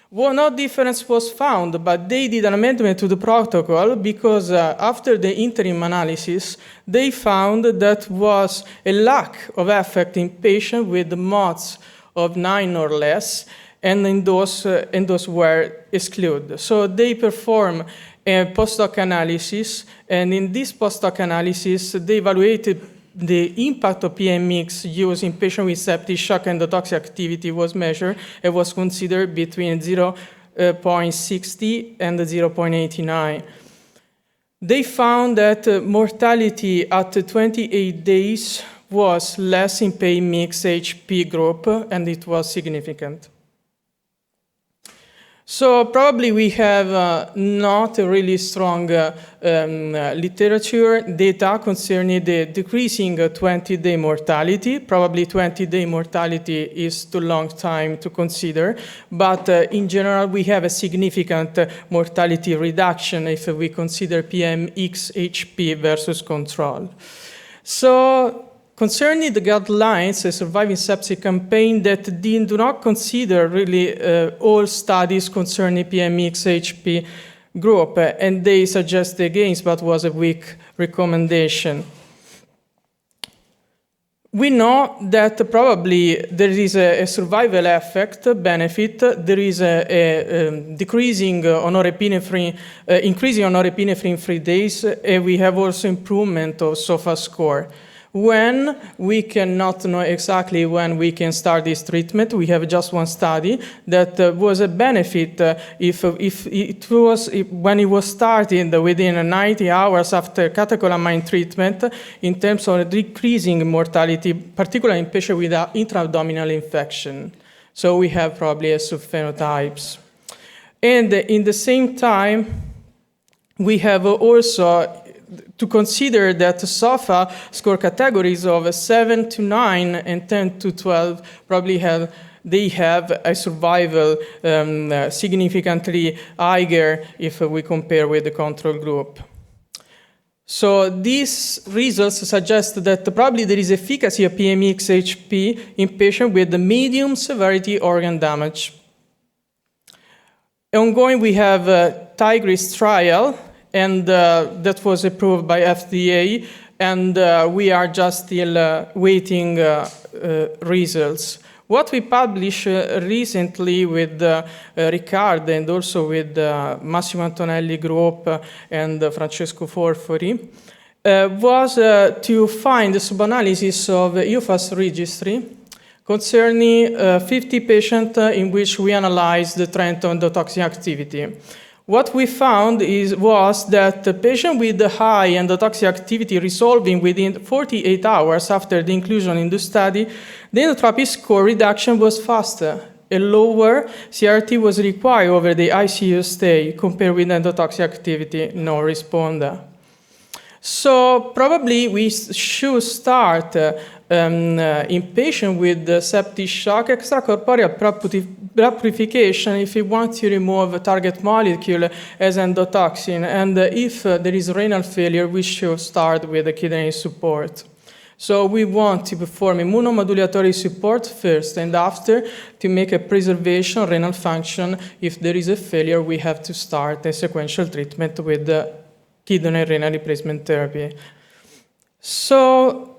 Well, no difference was found, but they did an amendment to the protocol because after the interim analysis, they found that was a lack of effect in patients with MODS of 9 or less, and those were excluded. So they performed a post-hoc analysis, and in this post-hoc analysis, they evaluated the impact of PMX used in patients with septic shock, and endotoxic activity was measured and was considered between 0.60 and 0.89. They found that mortality at 28 days was less in PMX HP group, and it was significant. So probably we have not a really strong literature data concerning the decreasing 20-day mortality. Probably 20-day mortality is too long time to consider, but in general we have a significant mortality reduction if we consider PMX HP versus control. So concerning the guidelines, a surviving sepsis campaign that do not consider really all studies concerning PMX HP group, and they suggest against, but was a weak recommendation. We know that probably there is a survival effect benefit. There is a decreasing on norepinephrine, increasing on norepinephrine 3 days, and we have also improvement of SOFA score. When we cannot know exactly when we can start this treatment, we have just one study that was a benefit when it was started within 90 hours after catecholamine treatment in terms of decreasing mortality, particularly in patients with intra-abdominal infection. So we have probably a subphenotypes. And in the same time, we have also to consider that SOFA score categories of 7 to 9 and 10 to 12 probably have a survival significantly higher if we compare with the control group. So these results suggest that probably there is efficacy of PMX HP in patients with the medium severity organ damage. Ongoing, we have a Tigris trial, and that was approved by FDA, and we are just still waiting results. What we published recently with Riccardo and also with Massimo Antonelli group and Francesco Forfori was to find the sub-analysis of EUFAS registry concerning 50 patients in which we analyzed the Trento endotoxin activity. What we found was that the patient with the high endotoxin activity resolving within 48 hours after the inclusion in the study, the endotrophic score reduction was faster, a lower CRT was required over the ICU stay compared with endotoxic activity no responder. So probably we should start in patient with septic shock extracorporeal blood purification if we want to remove a target molecule as endotoxin, and if there is renal failure, we should start with the kidney support. So we want to perform immunomodulatory support first, and after to make a preservation renal function. If there is a failure, we have to start a sequential treatment with the kidney renal replacement therapy. So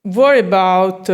worry about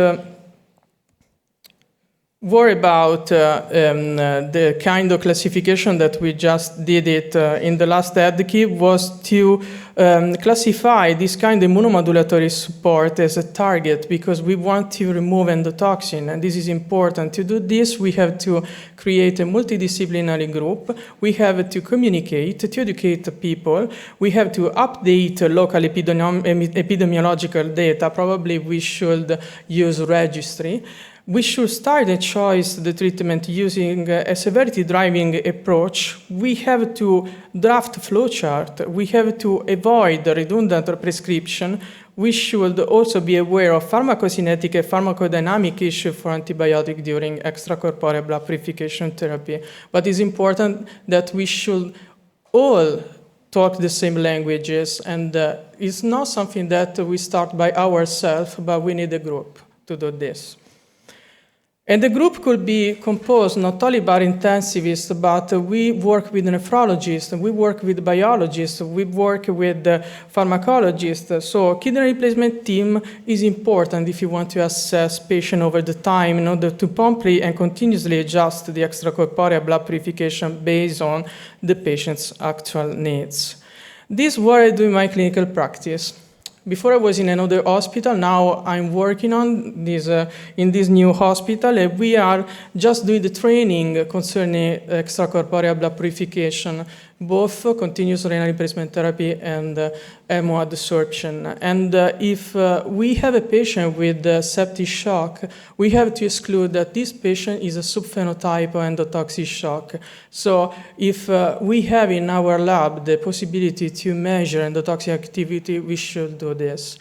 the kind of classification that we just did it in the last EDCI was to classify this kind of immunomodulatory support as a target because we want to remove endotoxin, and this is important. To do this, we have to create a multidisciplinary group. We have to communicate, to educate the people. We have to update local epidemiological data. Probably we should use registry. We should start a choice the treatment using a severity driving approach. We have to draft flowchart. We have to avoid the redundant prescription. We should also be aware of pharmacokinetic and pharmacodynamic issue for antibiotic during extracorporeal blood purification therapy. But it's important that we should all talk the same languages, and it's not something that we start by ourselves, but we need a group to do this. And the group could be composed not only by intensivists, but we work with nephrologists, we work with biologists, we work with pharmacologists. So kidney replacement team is important if you want to assess patient over the time in order to promptly and continuously adjust the extracorporeal blood purification based on the patient's actual needs. This is what I do in my clinical practice. Before I was in another hospital, now I'm working on this in this new hospital, and we are just doing the training concerning extracorporeal blood purification, both continuous renal replacement therapy and hemoadsorption. And if we have a patient with septic shock, we have to exclude that this patient is a subphenotype of endotoxic shock. So if we have in our lab the possibility to measure endotoxic activity, we should do this.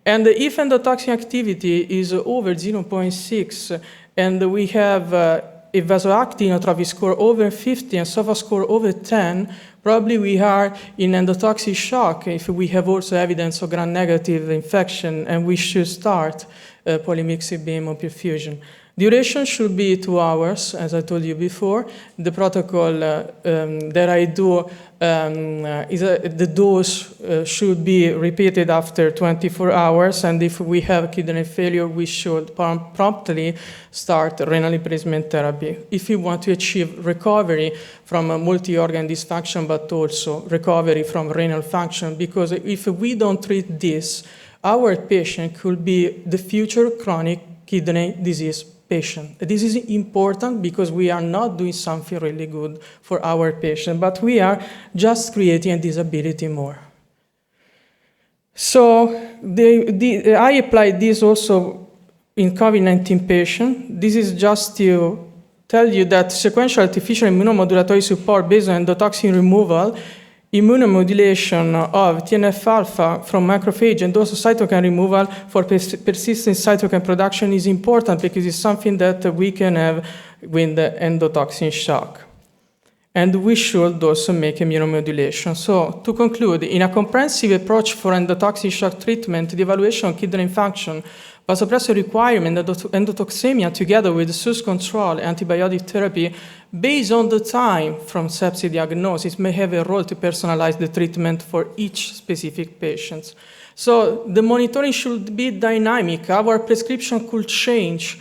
And if endotoxic activity is over 0.6 and we have a vasoactive neurotrophic score over 50 and SOFA score over 10, probably we are in endotoxic shock if we have also evidence of gram-negative infection, and we should start Polymyxin B hemoperfusion. Duration should be 2 hours, as I told you before. The protocol that I do is the dose should be repeated after 24 hours, and if we have kidney failure, we should promptly start renal replacement therapy if we want to achieve recovery from a multi-organ dysfunction, but also recovery from renal function, because if we don't treat this, our patient could be the future chronic kidney disease patient. This is important because we are not doing something really good for our patient, but we are just creating a disability more. So I applied this also in COVID-19 patient. This is just to tell you that sequential artificial immunomodulatory support based on endotoxin removal, immunomodulation of TNF-alpha from macrophage, and also cytokine removal for persistent cytokine production is important because it's something that we can have with the endotoxin shock. And we should also make immunomodulation. So to conclude, in a comprehensive approach for endotoxin shock treatment, the evaluation of kidney function, vasopressor requirement, endotoxemia together with source control, antibiotic therapy, based on the time from sepsis diagnosis, may have a role to personalize the treatment for each specific patient. So the monitoring should be dynamic. Our prescription could change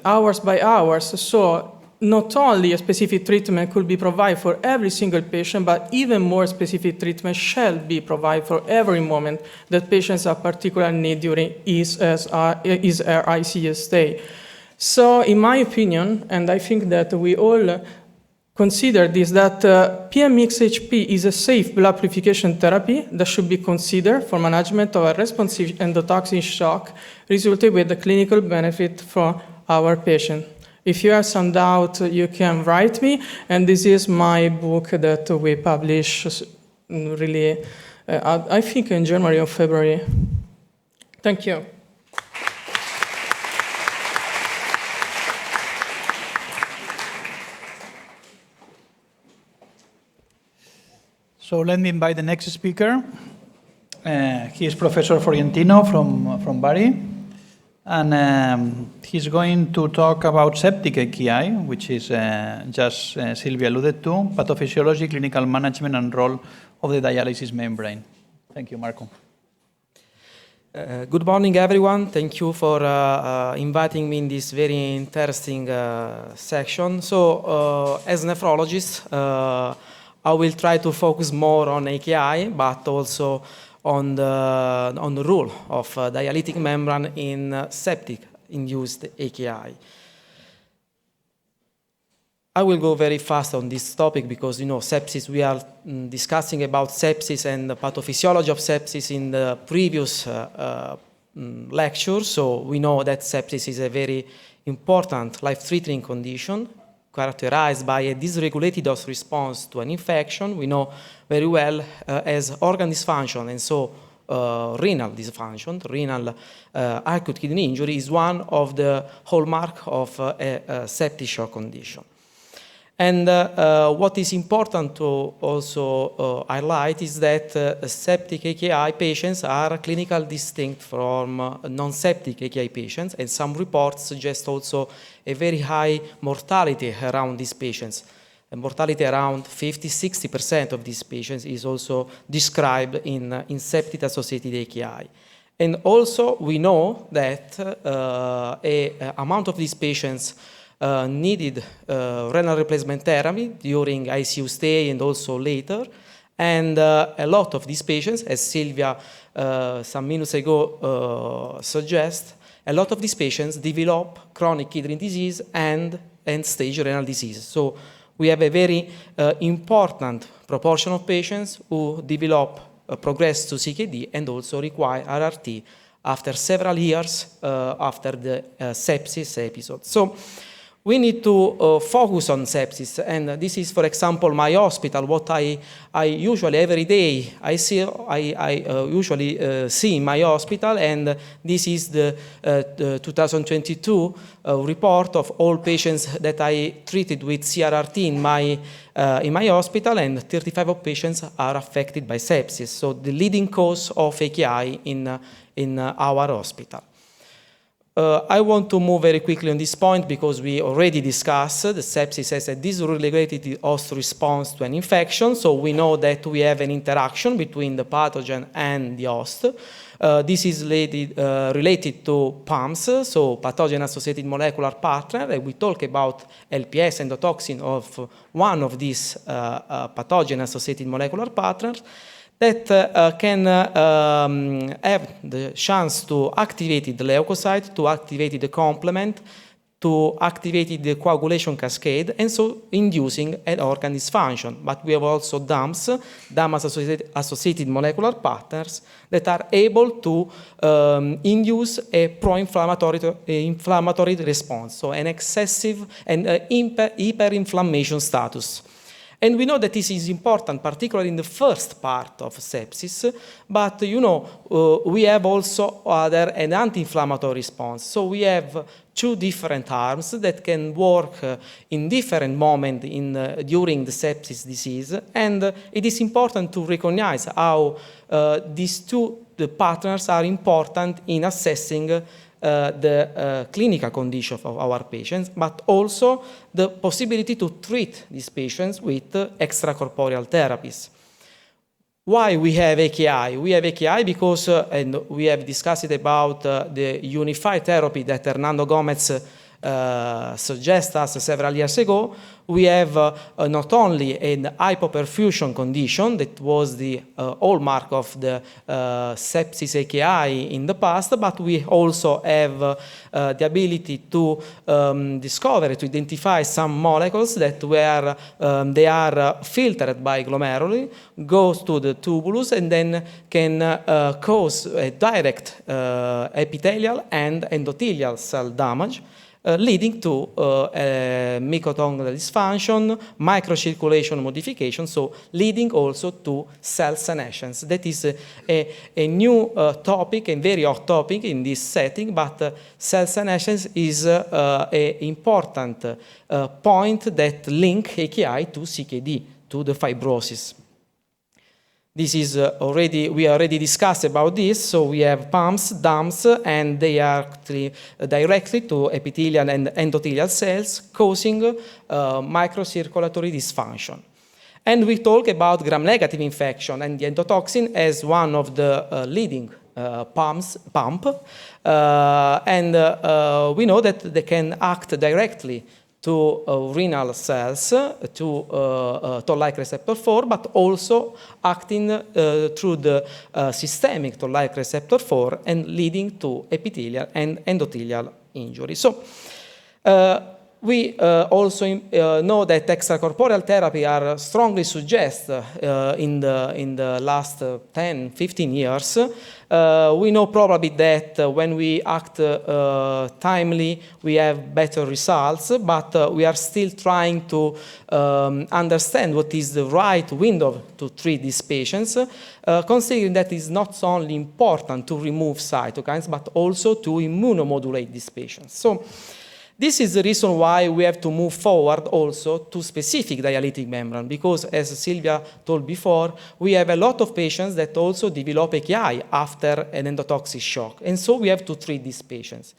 hours by hours. So not only a specific treatment could be provided for every single patient, but even more specific treatment shall be provided for every moment that patients have particular need during his ICU stay. So in my opinion, and I think that we all consider this, that PMX-HP is a safe blood purification therapy that should be considered for management of a responsive endotoxin shock, resulting with the clinical benefit for our patient. If you have some doubt, you can write me. And this is my book that we publish really, I think in January or February. Thank you. So let me invite the next speaker. He is Professor Fiorentino from Bari. And he's going to talk about Septic-AKI, which is just Silvia alluded to, pathophysiology, clinical management, and role of the dialysis membrane. Thank you, Marco. Good morning, everyone. Thank you for inviting me in this very interesting section. So, as a nephrologist, I will try to focus more on AKI, but also on the role of dialytic membrane in septic-induced AKI. I will go very fast on this topic because, sepsis, we are discussing about sepsis and the pathophysiology of sepsis in the previous lecture. So we know that sepsis is a very important life-threatening condition characterized by a dysregulated dose response to an infection. We know very well as organ dysfunction, and so renal dysfunction, renal acute kidney injury is one of the hallmark of a septic shock condition. And what is important to also highlight is that septic AKI patients are clinically distinct from non-septic AKI patients, and some reports suggest also a very high mortality around these patients. A mortality around 50–60% of these patients is also described in septic-associated AKI. And also we know that an amount of these patients needed renal replacement therapy during ICU stay and also later. And a lot of these patients, as Silvia some minutes ago suggests, a lot of these patients develop chronic kidney disease and end-stage renal disease. So we have a very important proportion of patients who develop progress to CKD and also require RRT after several years after the sepsis episode. So we need to focus on sepsis, and this is, for example, my hospital. What I usually every day I usually see in my hospital, and this is the 2022 report of all patients that I treated with CRRT in my hospital, and 35 of patients are affected by sepsis. So the leading cause of AKI in our hospital. I want to move very quickly on this point because we already discussed the sepsis as a dysregulated host response to an infection. So we know that we have an interaction between the pathogen and the host. This is related to PAMs, so pathogen-associated molecular partner. And we talk about LPS, endotoxin, of one of these pathogen-associated molecular partners that can have the chance to activate the leukocyte, to activate the complement, to activate the coagulation cascade, and so inducing an organ dysfunction. But we have also DAMs, damage-associated molecular patterns, that are able to induce a pro-inflammatory response, so an excessive and hyperinflammation status. And we know that this is important, particularly in the first part of sepsis, but we have also an anti-inflammatory response. So we have two different arms that can work in different moments during the sepsis disease, and it is important to recognize how these two partners are important in assessing the clinical condition of our patients, but also the possibility to treat these patients with extracorporeal therapies. Why we have AKI? We have AKI because, and we have discussed about the unified therapy that Hernando Gomez suggested us several years ago. We have not only an hypoperfusion condition that was the hallmark of the sepsis AKI in the past, but we also have the ability to discover, to identify some molecules that they are filtered by glomeruli, goes to the tubulus, and then can cause a direct epithelial and endothelial cell damage. leading to mitochondrial dysfunction, microcirculation modification, so leading also to cell senescence. That is a new topic, a very hot topic in this setting, but cell senescence is an important point that link AKI to CKD, to the fibrosis. This is we already discussed about this, so we have pumps, dumps, and they are directly to epithelial and endothelial cells, causing microcirculatory dysfunction. And we talk about gram-negative infection and the endotoxin as one of the leading pump, and we know that they can act directly to renal cells, to toll-like receptor 4, but also acting through the systemic toll-like receptor 4 and leading to epithelial and endothelial injury. So we also know that extracorporeal therapy are strongly suggested in the last 10, 15 years. We know probably that when we act timely, we have better results, but we are still trying to understand what is the right window to treat these patients, considering that it's not only important to remove cytokines, but also to immunomodulate these patients. So this is the reason why we have to move forward also to specific dialytic membrane, because as Silvia told before, we have a lot of patients that also develop AKI after an endotoxic shock, and so we have to treat these patients.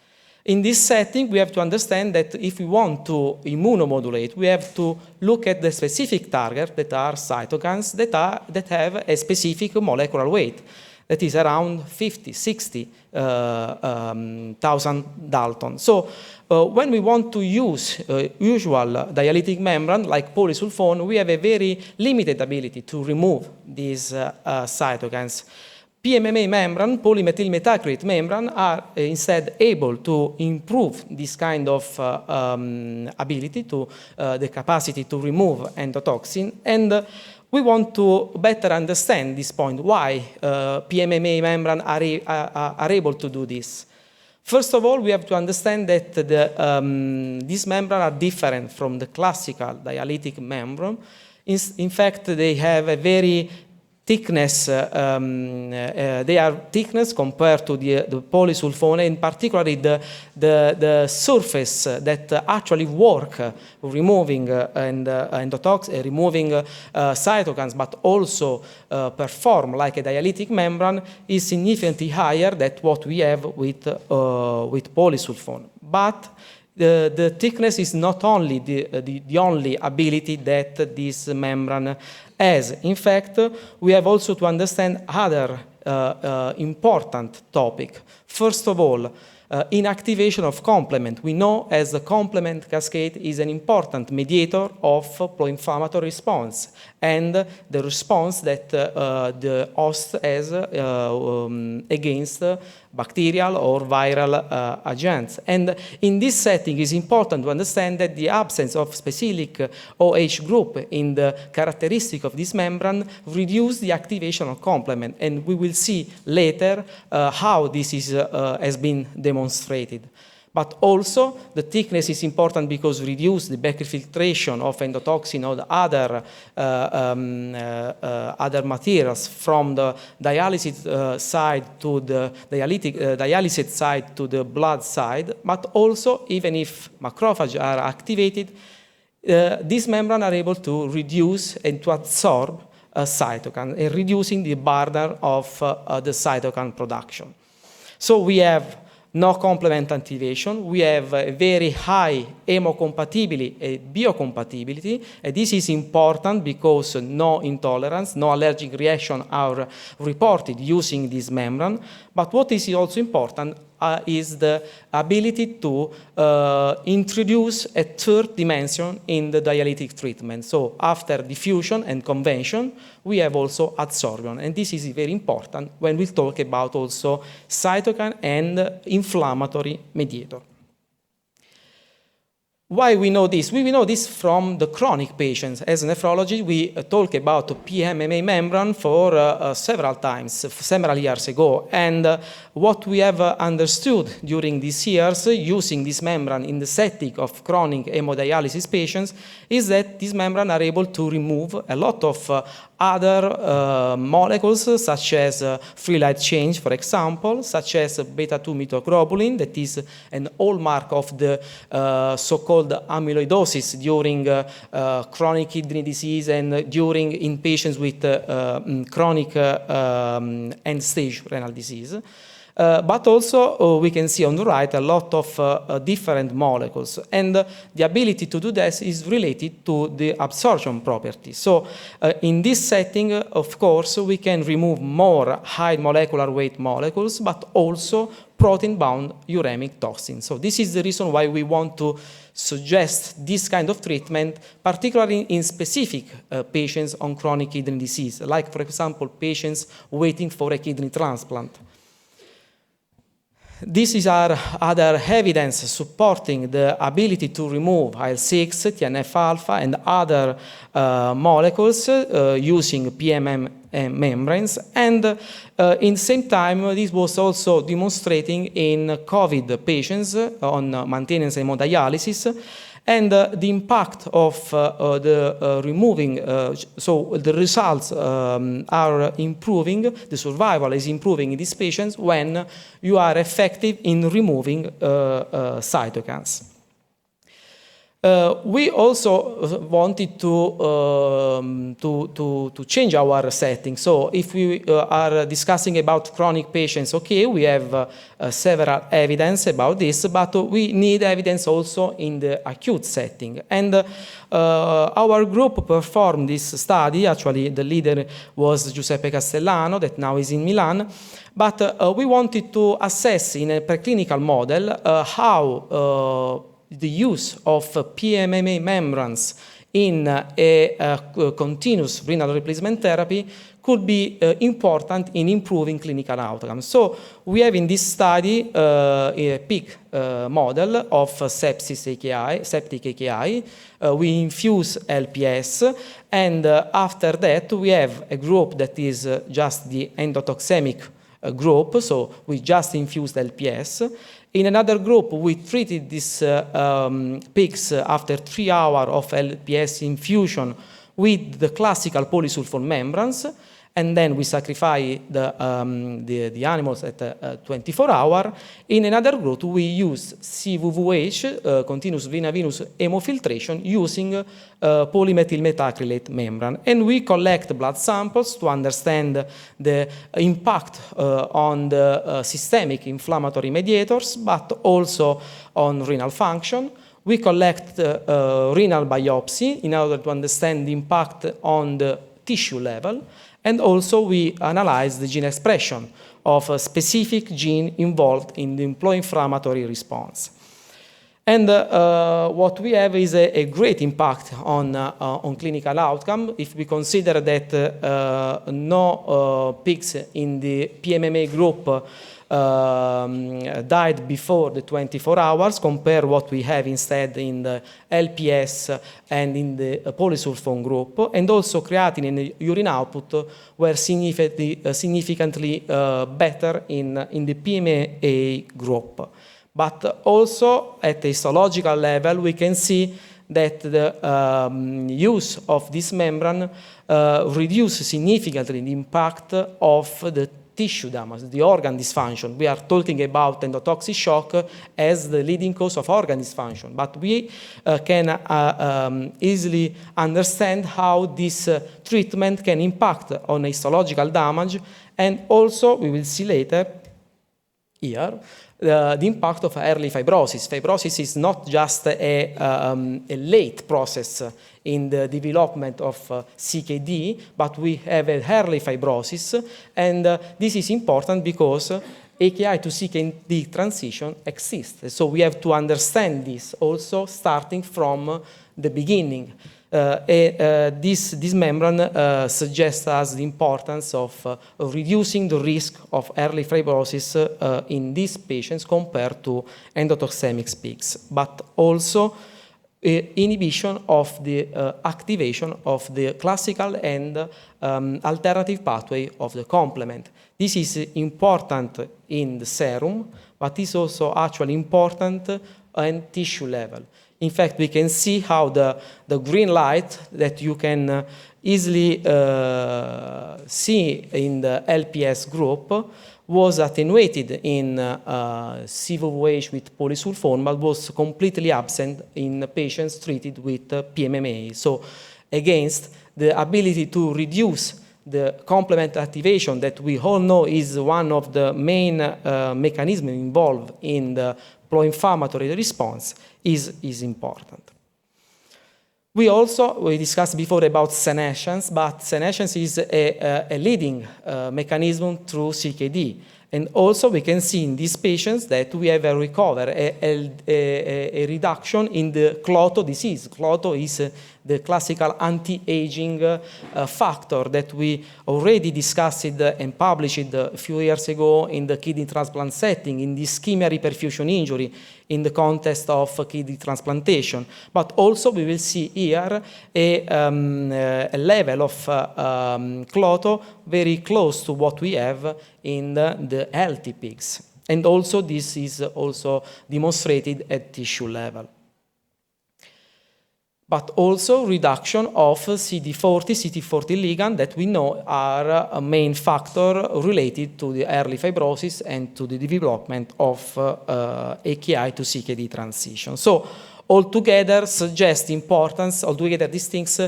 In this setting, we have to understand that if we want to immunomodulate, we have to look at the specific target that are cytokines that have a specific molecular weight. That is around 50, 60,000 Dalton. So when we want to use usual dialytic membrane like polysulfone, we have a very limited ability to remove these cytokines. PMMA membrane, polymethyl methacrylate membrane, are instead able to improve this kind of ability, to the capacity to remove endotoxin, and we want to better understand this point, why PMMA membrane are able to do this. First of all, we have to understand that these membranes are different from the classical dialytic membrane. In fact, they have a very thickness, they are thickness compared to the polysulfone, and particularly the surface that actually work removing removing cytokines, but also perform like a dialytic membrane, is significantly higher than what we have with polysulfone. But the thickness is not only the only ability that this membrane has. In fact, we have also to understand other important topic. First of all, inactivation of complement. We know as the complement cascade is an important mediator of pro-inflammatory response and the response that the host has against bacterial or viral agents. And in this setting, it is important to understand that the absence of specific OH group in the characteristic of this membrane reduces the activation of complement. And we will see later how this has been demonstrated. But also, the thickness is important because it reduces the back filtration of endotoxin or the other materials from the dialysis side to the dialysis side to the blood side. But also, even if macrophages are activated, these membranes are able to reduce and to absorb cytokine, reducing the burden of the cytokine production. So we have no complement activation, we have a very high hemocompatibility and biocompatibility, and this is important because no intolerance, no allergic reaction are reported using this membrane. But what is also important is the ability to introduce a third dimension in the dialytic treatment. So after diffusion and convention, we have also adsorption, and this is very important when we talk about also cytokine and inflammatory mediator. Why we know this? We know this from the chronic patients. As nephrology, we talk about the PMMA membrane for several times, several years ago. And what we have understood during these years, using this membrane in the setting of chronic hemodialysis patients, is that these membranes are able to remove a lot of other molecules, such as free light chain, for example, such as beta-2 mitoglobulin, that is an hallmark of the so-called amyloidosis during chronic kidney disease and in patients with chronic end-stage renal disease. But also, we can see on the right a lot of different molecules. And the ability to do this is related to the absorption properties. So in this setting, of course, we can remove more high molecular weight molecules, but also protein-bound uremic toxins. So this is the reason why we want to suggest this kind of treatment, particularly in specific patients on chronic kidney disease, like, for example, patients waiting for a kidney transplant. This is our other evidence supporting the ability to remove IL-6, TNF-alpha, and other molecules using PMM membranes. And in the same time, this was also demonstrating in COVID patients on maintenance hemodialysis. And the impact of the removing, so the results are improving, the survival is improving in these patients when you are effective in removing cytokines. We also wanted to change our setting. So if we are discussing about chronic patients, okay, we have several evidence about this, but we need evidence also in the acute setting. And our group performed this study. Actually, the leader was Giuseppe Castellano, that now is in Milan. But we wanted to assess in a preclinical model how the use of PMMA membranes in a continuous renal replacement therapy could be important in improving clinical outcomes. So we have in this study a pig model of Septic-AKI. We infuse LPS, and after that we have a group that is just the endotoxemic group, so we just infused LPS. In another group, we treated these pigs after 3 hours of LPS infusion with the classical polysulfone membranes, and then we sacrifice the animals at 24 hours. In another group, we use CVVH, continuous vena-venous hemofiltration, using polymethyl methacrylate membrane. And we collect blood samples to understand the impact on the systemic inflammatory mediators, but also on renal function. We collect renal biopsy in order to understand the impact on the tissue level. And also we analyze the gene expression of a specific gene involved in the pro-inflammatory response. And what we have is a great impact on clinical outcome. If we consider that no pigs in the PMMA group died before the 24 hours, compare what we have instead in the LPS and in the polysulfone group, and also creatinine and urine output were significantly better in the PMMA group. But also at a histological level, we can see that the use of this membrane reduces significantly the impact of the tissue damage, the organ dysfunction. We are talking about endotoxic shock as the leading cause of organ dysfunction, but we can easily understand how this treatment can impact on histological damage, and also, we will see later here, the impact of early fibrosis. Fibrosis is not just a late process in the development of CKD, but we have an early fibrosis, and this is important because AKI to CKD transition exists. So we have to understand this also starting from the beginning. This membrane suggests us the importance of reducing the risk of early fibrosis in these patients compared to endotoxemic pigs. But also, inhibition of the activation of the classical and alternative pathway of the complement. This is important in the serum, but is also actually important at tissue level. In fact, we can see how the green light that you can easily see in the LPS group was attenuated in CVOH with polysulfone, but was completely absent in patients treated with PMMA. So against the ability to reduce the complement activation that we all know is one of the main mechanisms involved in the pro-inflammatory response is important. We discussed before about senescence, but senescence is a leading mechanism through CKD. And also we can see in these patients that we have a recovery, a reduction in the Clotho disease. Clotho is the classical anti-aging factor that we already discussed and published a few years ago in the kidney transplant setting, in the ischemia reperfusion injury, in the context of kidney transplantation. But also we will see here a level of Clotho very close to what we have in the healthy pigs. And also this is also demonstrated at tissue level. But also reduction of CD40 ligand that we know are a main factor related to the early fibrosis and to the development of AKI to CKD transition. So altogether suggest importance, altogether these things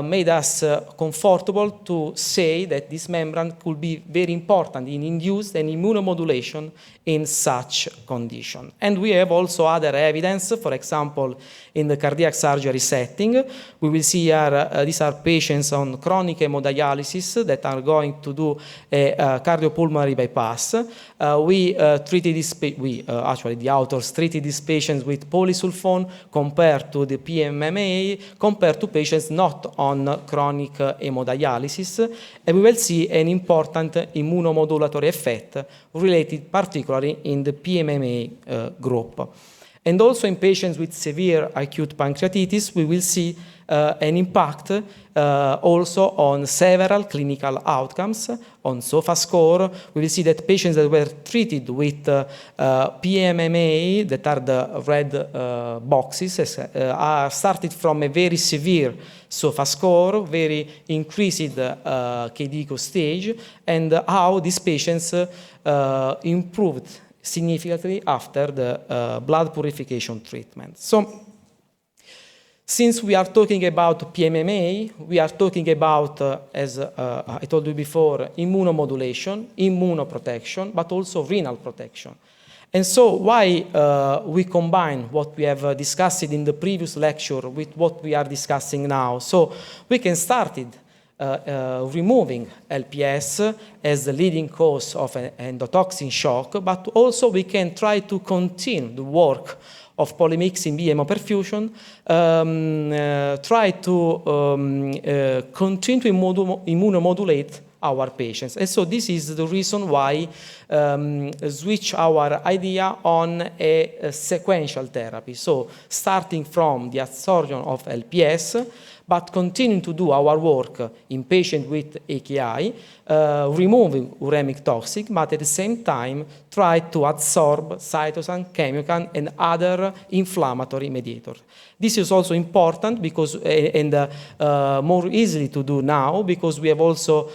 made us comfortable to say that this membrane could be very important in induced and immunomodulation in such condition. And we have also other evidence, for example, in the cardiac surgery setting. We will see here, these are patients on chronic hemodialysis that are going to do a cardiopulmonary bypass. Actually the authors treated these patients with polysulfone compared to the PMMA, compared to patients not on chronic hemodialysis. And we will see an important immunomodulatory effect related particularly in the PMMA group. And also in patients with severe acute pancreatitis, we will see an impact also on several clinical outcomes. On SOFA score, we will see that patients that were treated with PMMA, that are the red boxes, are started from a very severe SOFA score, very increased KDIGO stage, and how these patients improved significantly after the blood purification treatment. So, since we are talking about PMMA, we are talking about, as I told you before, immunomodulation, immunoprotection, but also renal protection. And so why we combine what we have discussed in the previous lecture with what we are discussing now? So we can start removing LPS as the leading cause of an endotoxin shock, but also we can try to continue the work of Polymyxin B hemoperfusion, try to continue to immunomodulate our patients. And so this is the reason why switch our idea on a sequential therapy. So starting from the absorption of LPS, but continuing to do our work in patients with AKI, removing uremic toxic, but at the same time try to absorb cytosine, chemokine, and other inflammatory mediators. This is also important because, and more easily to do now, because we have also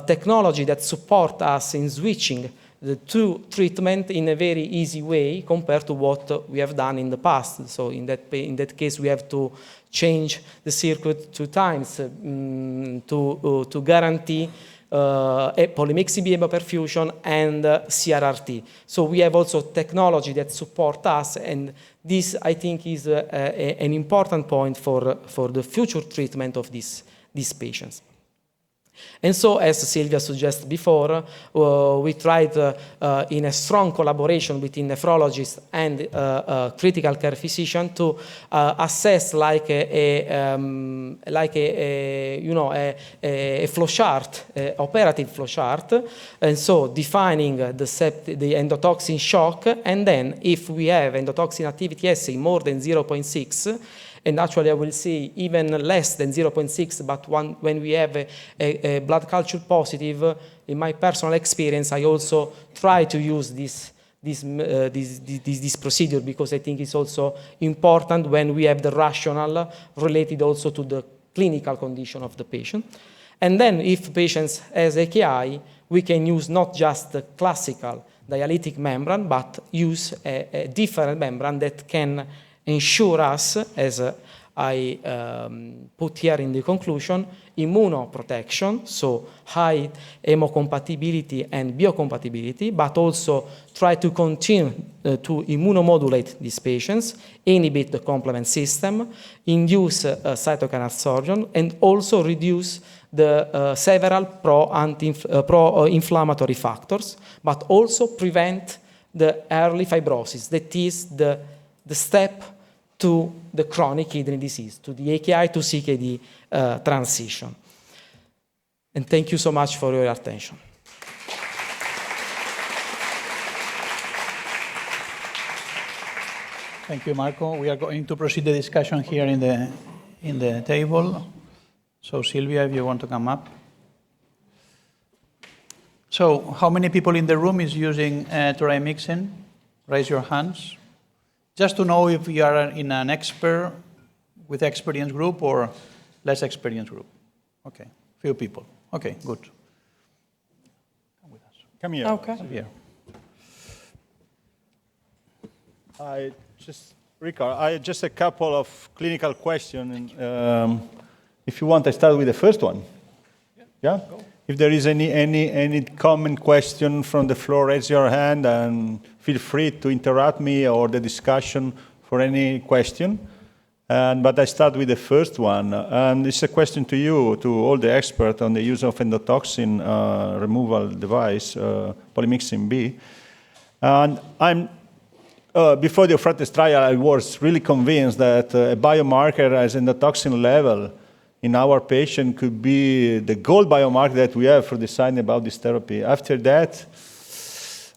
technology that support us in switching the two treatment in a very easy way compared to what we have done in the past. So in that case, we have to change the circuit 2 times to guarantee a Polymyxin B hemoperfusion and CRRT. So we have also technology that support us, and this I think is an important point for the future treatment of these patients. And so, as Silvia suggested before, we tried in a strong collaboration between nephrologists and critical care physician to assess like a flow chart, operative flow chart, and so defining the endotoxin shock, and then if we have endotoxin activity assay more than 0.6, And actually, I will say even less than 0.6, but when we have a blood culture positive, in my personal experience, I also try to use this procedure because I think it's also important when we have the rationale related also to the clinical condition of the patient. And then if patients has AKI, we can use not just the classical dialytic membrane, but use a different membrane that can ensure us, as I put here in the conclusion, immunoprotection, so high hemocompatibility and biocompatibility, but also try to continue to immunomodulate these patients, inhibit the complement system, induce cytokine absorption, and also reduce the several pro-inflammatory factors, but also prevent the early fibrosis. That is the step to the chronic kidney disease, to the AKI to CKD transition. And thank you so much for your attention. Thank you, Marco. We are going to proceed the discussion here in the table. So Silvia, if you want to come up. So how many people in the room is using Polymyxin? Raise your hands. Just to know if you are in an expert with experienced group or less experienced group. Okay, few people. Okay, good. Come with us. Come here. Okay. Here. Ricard, I just a couple of clinical questions. If you want, I start with the first one. Yeah? If there is any common question from the floor, raise your hand and feel free to interrupt me or the discussion for any question. But I start with the first one. And it's a question to you, to all the experts on the use of endotoxin removal device, Polymyxin B. And before the Euphrates trial, I was really convinced that a biomarker as endotoxin level in our patient could be the gold biomarker that we have for deciding about this therapy. After that,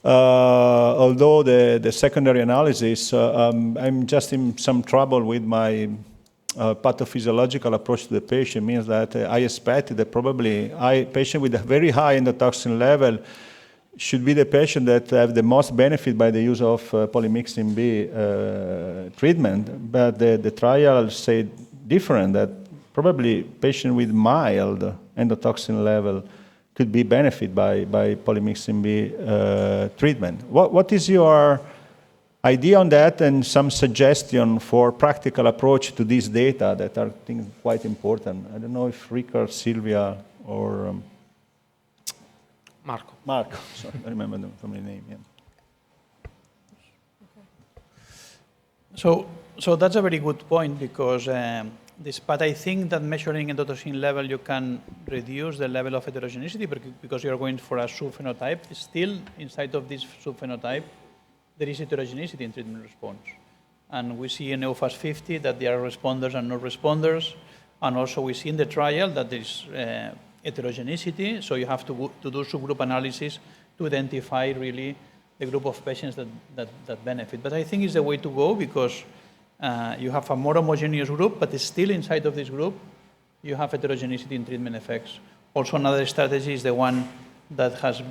although the secondary analysis, I'm just in some trouble with my pathophysiological approach to the patient, means that I expect that probably a patient with a very high endotoxin level should be the patient that have the most benefit by the use of Polymyxin B treatment. But the trial said different, that probably patient with mild endotoxin level could be benefit by Polymyxin B treatment. What is your idea on that and some suggestion for practical approach to these data that are, I think, quite important? I don't know if Ricard, Silvia, or Marco, sorry, I remember the family name. Yeah. So that's a very good point because but I think that measuring endotoxin level, you can reduce the level of heterogeneity because you're going for a subphenotype. Still, inside of this subphenotype, there is heterogeneity in treatment response. And we see in EUFAS 50 that there are responders and non-responders. And also we see in the trial that there is heterogeneity, so you have to do subgroup analysis to identify really the group of patients that benefit. But I think it's the way to go because you have a more homogeneous group, but still inside of this group, you have heterogeneity in treatment effects. Also, another strategy is the one that has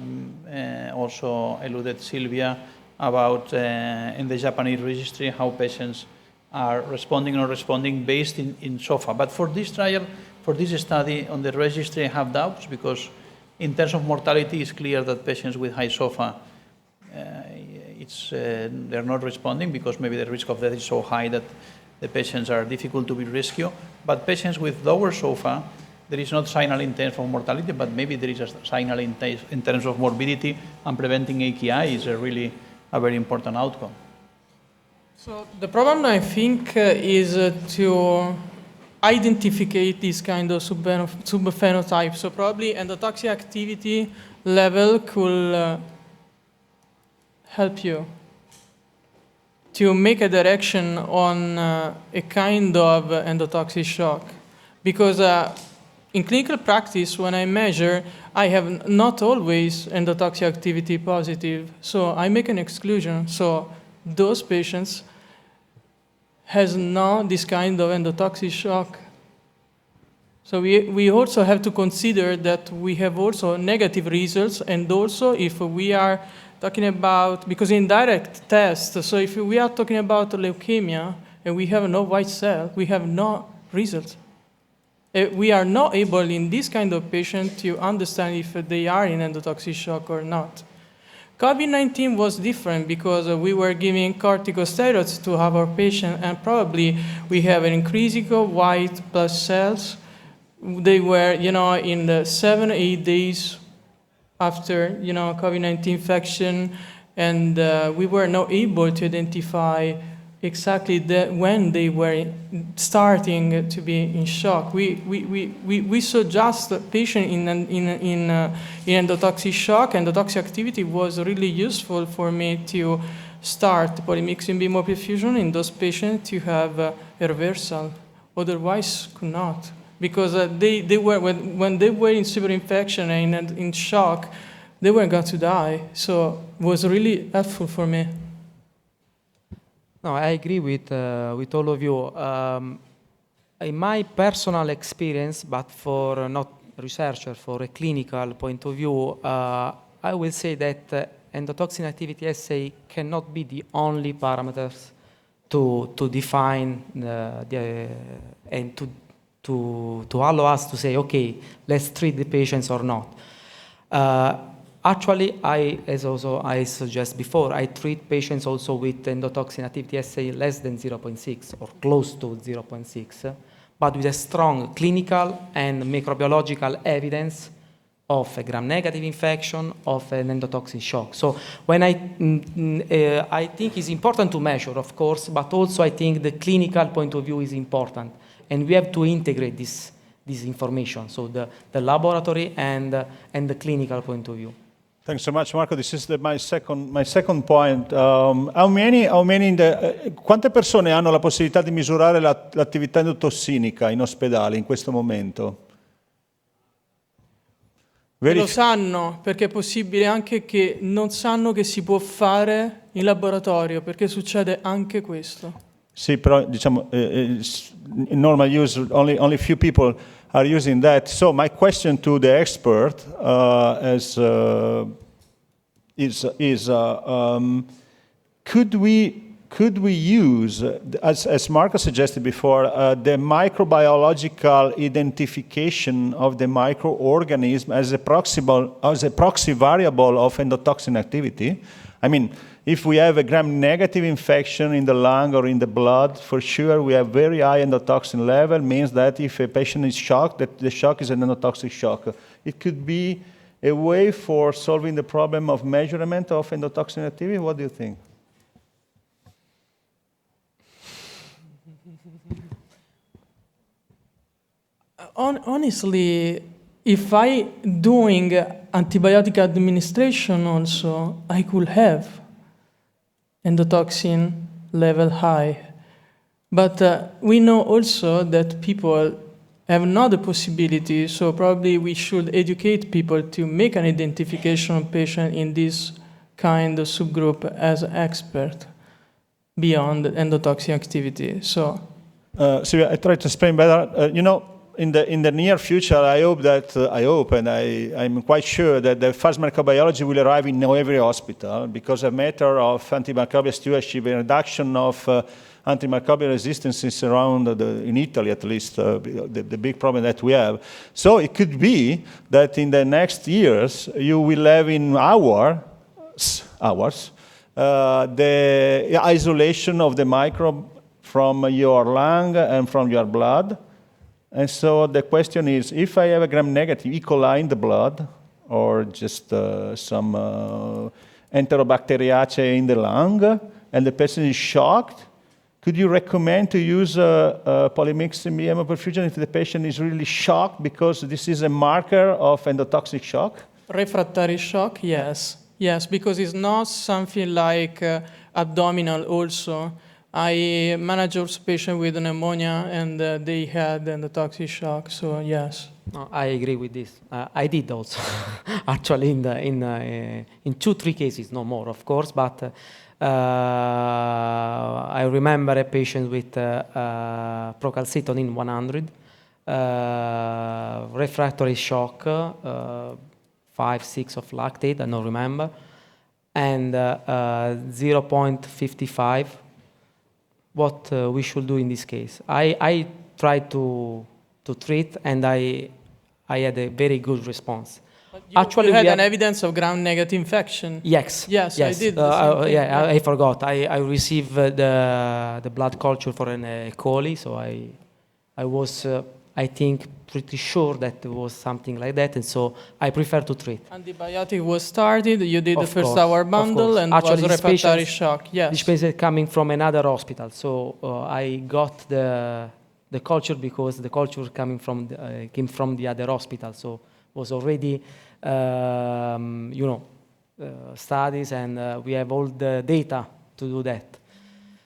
also alluded Silvia about in the Japanese registry, how patients are responding or not responding based in SOFA. But for this trial, for this study on the registry, I have doubts because in terms of mortality, it's clear that patients with high SOFA they're not responding because maybe the risk of death is so high that the patients are difficult to be rescued. But patients with lower SOFA, there is not signal in terms of mortality, but maybe there is a signal in terms of morbidity, and preventing AKI is really a very important outcome. So the problem, I think, is to identify this kind of subphenotype. So probably endotoxin activity level could help you to make a direction on a kind of endotoxic shock. Because in clinical practice, when I measure, I have not always endotoxin activity positive. So I make an exclusion. So those patients has not this kind of endotoxic shock. So we also have to consider that we have also negative results, and also if we are talking about, because in direct test, so if we are talking about leukemia and we have no white cell, we have no results. We are not able in this kind of patient to understand if they are in endotoxic shock or not. COVID-19 was different because we were giving corticosteroids to our patient, and probably we have an increasing of white blood cells. They were, in the 7-8 days after, COVID-19 infection, and we were not able to identify exactly when they were starting to be in shock. We saw just the patient in endotoxic shock. Endotoxic activity was really useful for me to start Polymyxin B hemoperfusion in those patients to have a reversal. Otherwise, could not. Because they were, when they were in superinfection and in shock, they were going to die. So it was really helpful for me. No, I agree with all of you. In my personal experience, but for not researcher, for a clinical point of view, I will say that endotoxin activity assay cannot be the only parameters to define and to allow us to say, okay, let's treat the patients or not. Actually, as I suggest before, I treat patients also with endotoxin activity assay less than 0.6 or close to 0.6, but with a strong clinical and microbiological evidence of a gram-negative infection, of an endotoxin shock. So when I think it's important to measure, of course, but also I think the clinical point of view is important, and we have to integrate this information, so the laboratory and the clinical point of view. Thanks so much, Marco. This is my second point. Quante persone hanno la possibilità di misurare l'attività endotossinica in ospedale in questo momento? Lo sanno, perché è possibile anche che non sanno che si può fare in laboratorio, perché succede anche questo. Sì, però diciamo in normal use only few people are using that. So my question to the expert is could we use, as Marco suggested before, the microbiological identification of the microorganism as a proxy variable of endotoxin activity? I mean, if we have a gram-negative infection in the lung or in the blood, for sure we have very high endotoxin level, means that if a patient is shocked, that the shock is an endotoxic shock. It could be a way for solving the problem of measurement of endotoxin activity. What do you think? Honestly, if I doing antibiotic administration also, I could have endotoxin level high. But we know also that people have not the possibility, so probably we should educate people to make an identification of patient in this kind of subgroup as an expert beyond endotoxin activity. So I try to explain better. In the near future, I hope and I'm quite sure that the fast microbiology will arrive in every hospital, because a matter of antimicrobial stewardship and reduction of antimicrobial resistance is around, in Italy at least, the big problem that we have. So it could be that in the next years, you will have in hours, the isolation of the microbe from your lung and from your blood. And so the question is, if I have a gram-negative E. coli in the blood, or just some Enterobacteriaceae in the lung, and the person is shocked, could you recommend to use Polymyxin B hemoperfusion if the patient is really shocked, because this is a marker of endotoxic shock? Refractory shock, yes. Yes, because it's not something like abdominal also. I manage also patients with pneumonia, and they had endotoxic shock, so yes. No, I agree with this. I did also, actually, in 2-3 cases, no more, of course, but I remember a patient with procalcitonin 100, refractory shock, 5, 6 of lactate, I don't remember, and 0.55. What we should do in this case? I tried to treat, and I had a very good response. Actually, you had an evidence of gram-negative infection. Yes. Yes, yes. I did. The same thing. Yeah, I forgot. I received the blood culture for an E. coli, so I was, I think, pretty sure that it was something like that, and so I prefer to treat. Antibiotic was started. You did the Of first course, hour of bundle, course. and Actually, was these refractory patients- shock. Yes. This patient coming from another hospital, so I got the culture because the culture coming from came from the other hospital, so was already studies, and we have all the data to do that.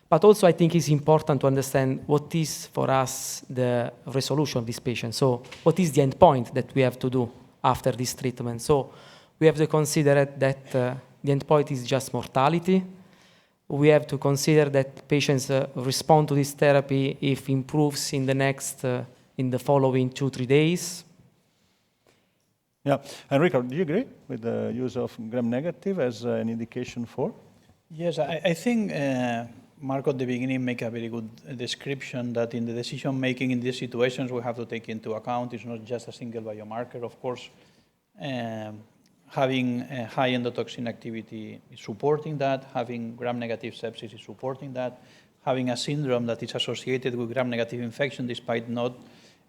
But also I think it's important to understand what is for us the resolution of this patient. So what is the end point that we have to do after this treatment? So we have to consider that the end point is just mortality. We have to consider that patients respond to this therapy if improves in the following 2-3 days. Yeah, and Richard, do you agree with the use of gram-negative as an indication for? Yes, I think Marco at the beginning make a very good description that in the decision making in these situations we have to take into account it's not just a single biomarker. Of course, having a high endotoxin activity is supporting that, having gram-negative sepsis is supporting that, having a syndrome that is associated with gram-negative infection despite not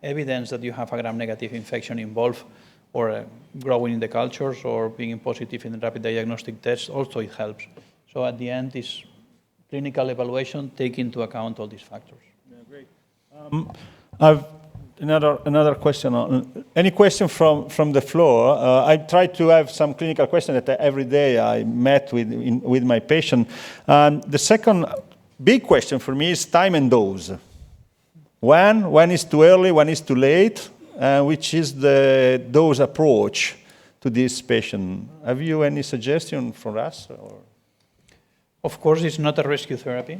evidence that you have a gram-negative infection involved or growing in the cultures or being positive in the rapid diagnostic tests, also it helps. So at the end, this clinical evaluation take into account all these factors. Yeah, great. I've another question. Any question from the floor? I try to have some clinical questions that every day I met with my patient. The second big question for me is time and dose. When is too early? When is too late? Which is the dose approach to this patient? Have you any suggestion for us? Or? Of course, it's not a rescue therapy,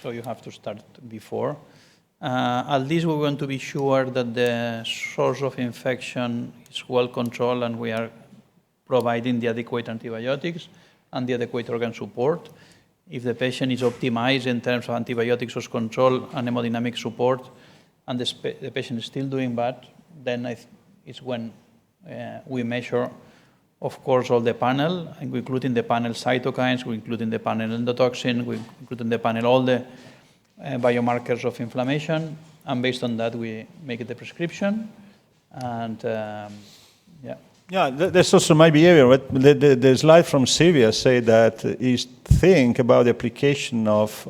so you have to start before. At least we want to be sure that the source of infection is well controlled and we are providing the adequate antibiotics and the adequate organ support. If the patient is optimized in terms of antibiotic source control and hemodynamic support, and the patient is still doing bad, then it's when we measure, of course, all the panel, and we include in the panel cytokines, we include in the panel endotoxin, we include in the panel all the biomarkers of inflammation, and based on that we make the prescription, and yeah. Yeah, that's also my behavior. But the slide from Silvia say that is think about the application of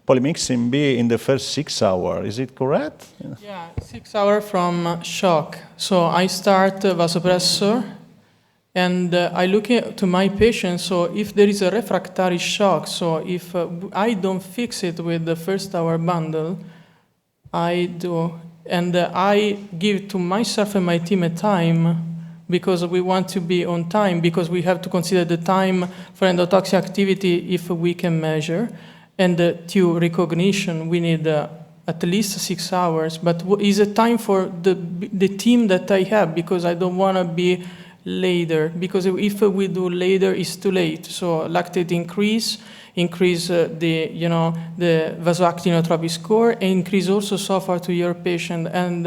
Polymyxin B in the first 6 hours. Is it correct? Yeah, 6 hours from shock. So I start vasopressor, and I look to my patient. So if there is a refractory shock, so if I don't fix it with the first hour bundle, I do, and I give to myself and my team a time, because we want to be on time, because we have to consider the time for endotoxin activity if we can measure. And to recognition, we need at least 6 hours. But is it time for the team that I have? Because I don't want to be later. Because if we do later, it's too late. So lactate increase the vasoactin atrophy score, and increase also SOFAR to your patient. And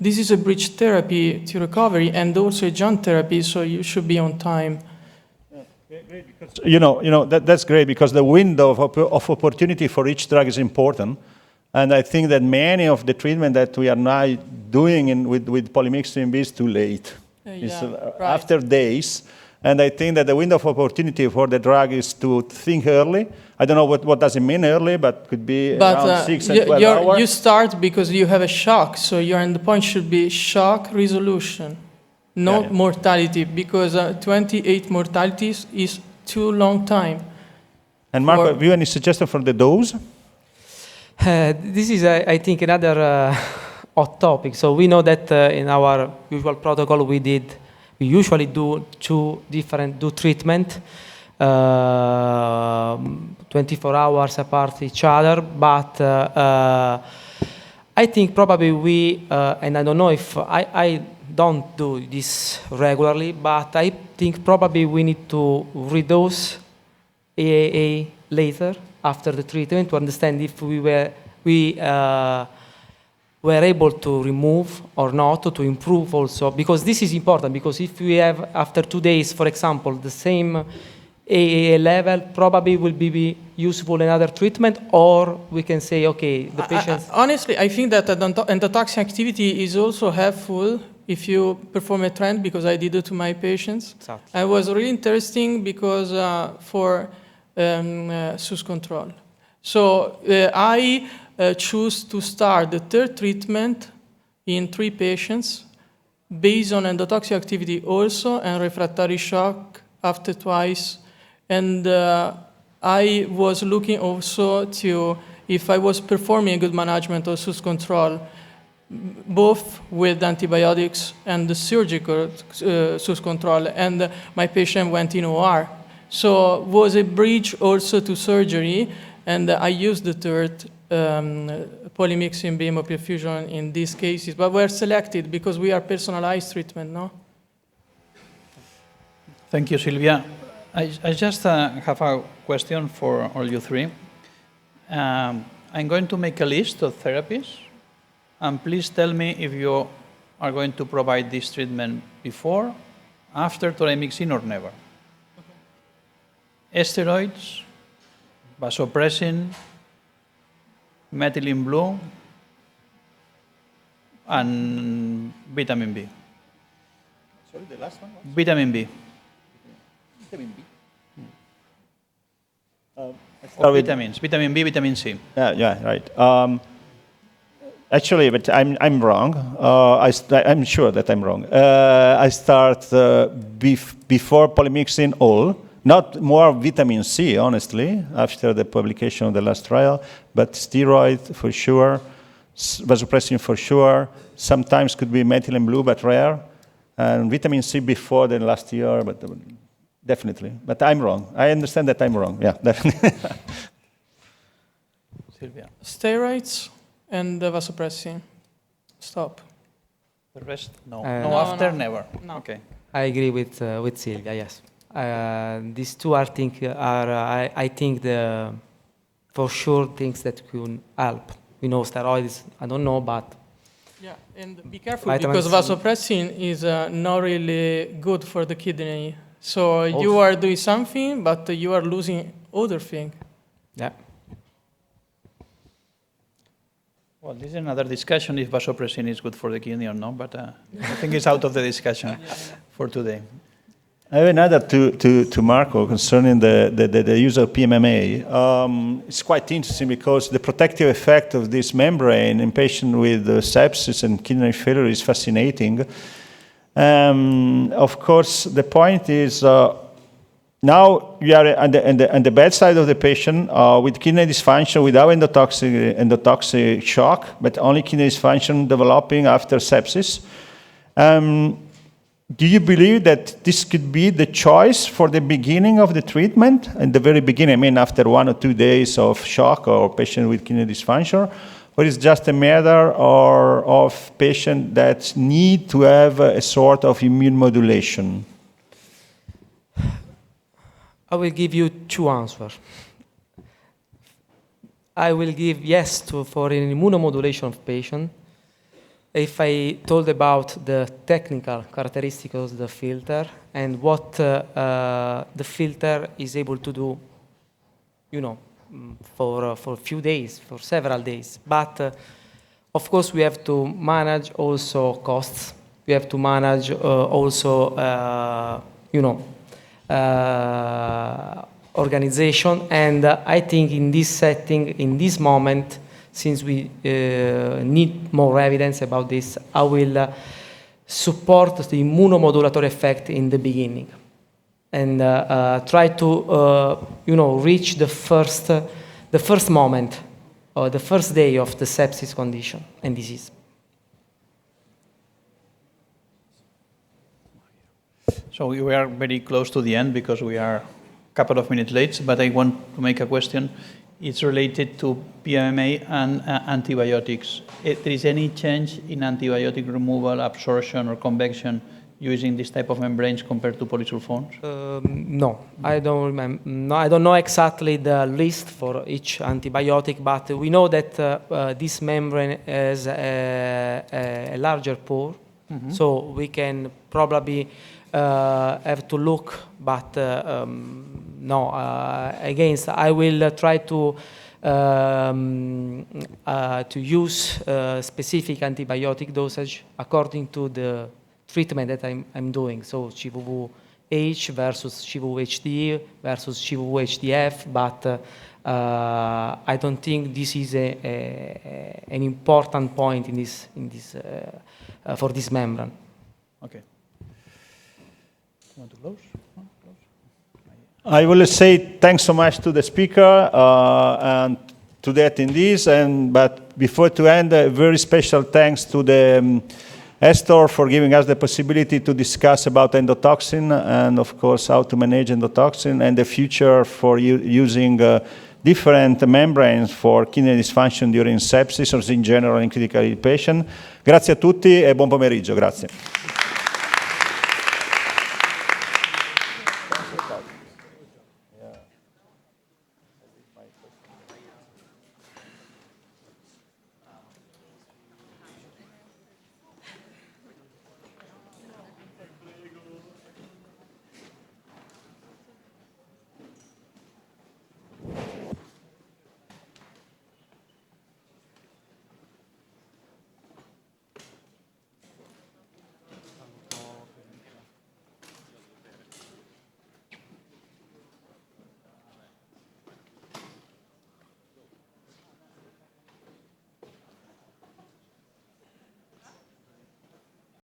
this is a bridge therapy to recovery, and also a joint therapy. So you should be on time. Great, because that's great, because the window of opportunity for each drug is important, and I think that many of the treatment that we are now doing with Polymyxin B is too late. It's right. After days, and I think that the window of opportunity for the drug is to think early. I don't know what does it mean early, but could be around 6 and 12 hours. You start because you have a shock, so your endpoint should be shock resolution. No mortality, because 28 mortalities is too long time. And Marco, have you any suggestion for the dose? This is, I think, another hot topic. So we know that in our usual protocol we usually do two treatment. 24 hours apart each other, but I think probably we, and I don't know if I don't do this regularly, but I think probably we need to redose AAA later after the treatment to understand if we were able to remove or not, to improve also, because this is important, because if we have after 2 days, for example, the same AAA level, probably will be useful in other treatment, or we can say, okay, the patients... Honestly, I think that endotoxin activity is also helpful if you perform a trend, because I did it to my patients. Exactly. It was really interesting because for SUS control. So I choose to start the third treatment in 3 patients based on endotoxin activity also and refractory shock after twice. And I was looking also to if I was performing a good management of SUS control, both with antibiotics and the surgical SUS control, and my patient went in OR. So was a bridge also to surgery, and I used the third Polymyxin B hemoperfusion in these cases, but we're selected because we are personalized treatment, no? Thank you, Silvia. I just have a question for all you 3. I'm going to make a list of therapies, and please tell me if you are going to provide this treatment before, after polymyxin, or never. Okay. Steroids, vasopressin, methylene blue, and vitamin B. Sorry, the last one was? Vitamin B. Vitamin B. Or vitamins, vitamin B, vitamin C. Yeah, right. Actually, but I'm wrong. I'm sure that I'm wrong. I start before polymyxin all, not more vitamin C, honestly, after the publication of the last trial, but steroid for sure, vasopressin for sure, sometimes could be methylene blue, but rare, and vitamin C before the last year, but definitely. But I'm wrong. I understand that I'm wrong. Yeah, definitely. Silvia. Steroids and the vasopressin. Stop. The rest, no. No, After, no. never. No. Okay. I agree with Silvia, yes. These 2 I think the for sure things that can help. We know steroids, I don't know, but Yeah, and be careful Vitamin because C. vasopressin is not really good for the kidney. So you are doing something, but you are losing other thing. yeah. Well, this is another discussion if vasopressin is good for the kidney or not, but I think it's out of the discussion for today. I have another to Marco concerning the use of PMMA. It's quite interesting because the protective effect of this membrane in patients with sepsis and kidney failure is fascinating. Of course, the point is now you are on the bedside of the patient with kidney dysfunction without endotoxic shock, but only kidney dysfunction developing after sepsis. Do you believe that this could be the choice for the beginning of the treatment? In the very beginning, I mean after 1 or 2 days of shock or patient with kidney dysfunction? Or is it just a matter of patient that need to have a sort of immune modulation? I will give you 2 answers. I will give yes for an immunomodulation of patient. If I told about the technical characteristics of the filter and what the filter is able to do, for a few days, for several days. But of course, we have to manage also costs. We have to manage also, organization. And I think in this setting, in this moment, since we need more evidence about this, I will support the immunomodulatory effect in the beginning and try to reach the first moment or the first day of the sepsis condition and disease. So we are very close to the end because we are couple of minutes late, but I want to make a question. It's related to PMMA and antibiotics. If there is any change in antibiotic removal, absorption, or convection using this type of membranes compared to polysulfones? No, I don't remember. No, I don't know exactly the list for each antibiotic, but we know that this membrane has a larger pore, so we can probably have to look, but no. Against, I will try to use specific antibiotic dosage according to the treatment that I'm doing. So CVVH versus CVVHD versus CVVHDF, but I don't think this is an important point in this for this membrane. Okay. Want to close? I will say thanks so much to the speaker and to the attendees. But before to end, a very special thanks to the Estor for giving us the possibility to discuss about endotoxin and, of course, how to manage endotoxin and the future for using different membranes for kidney dysfunction during sepsis or in general in critical patient. Grazie a tutti e buon pomeriggio. Grazie.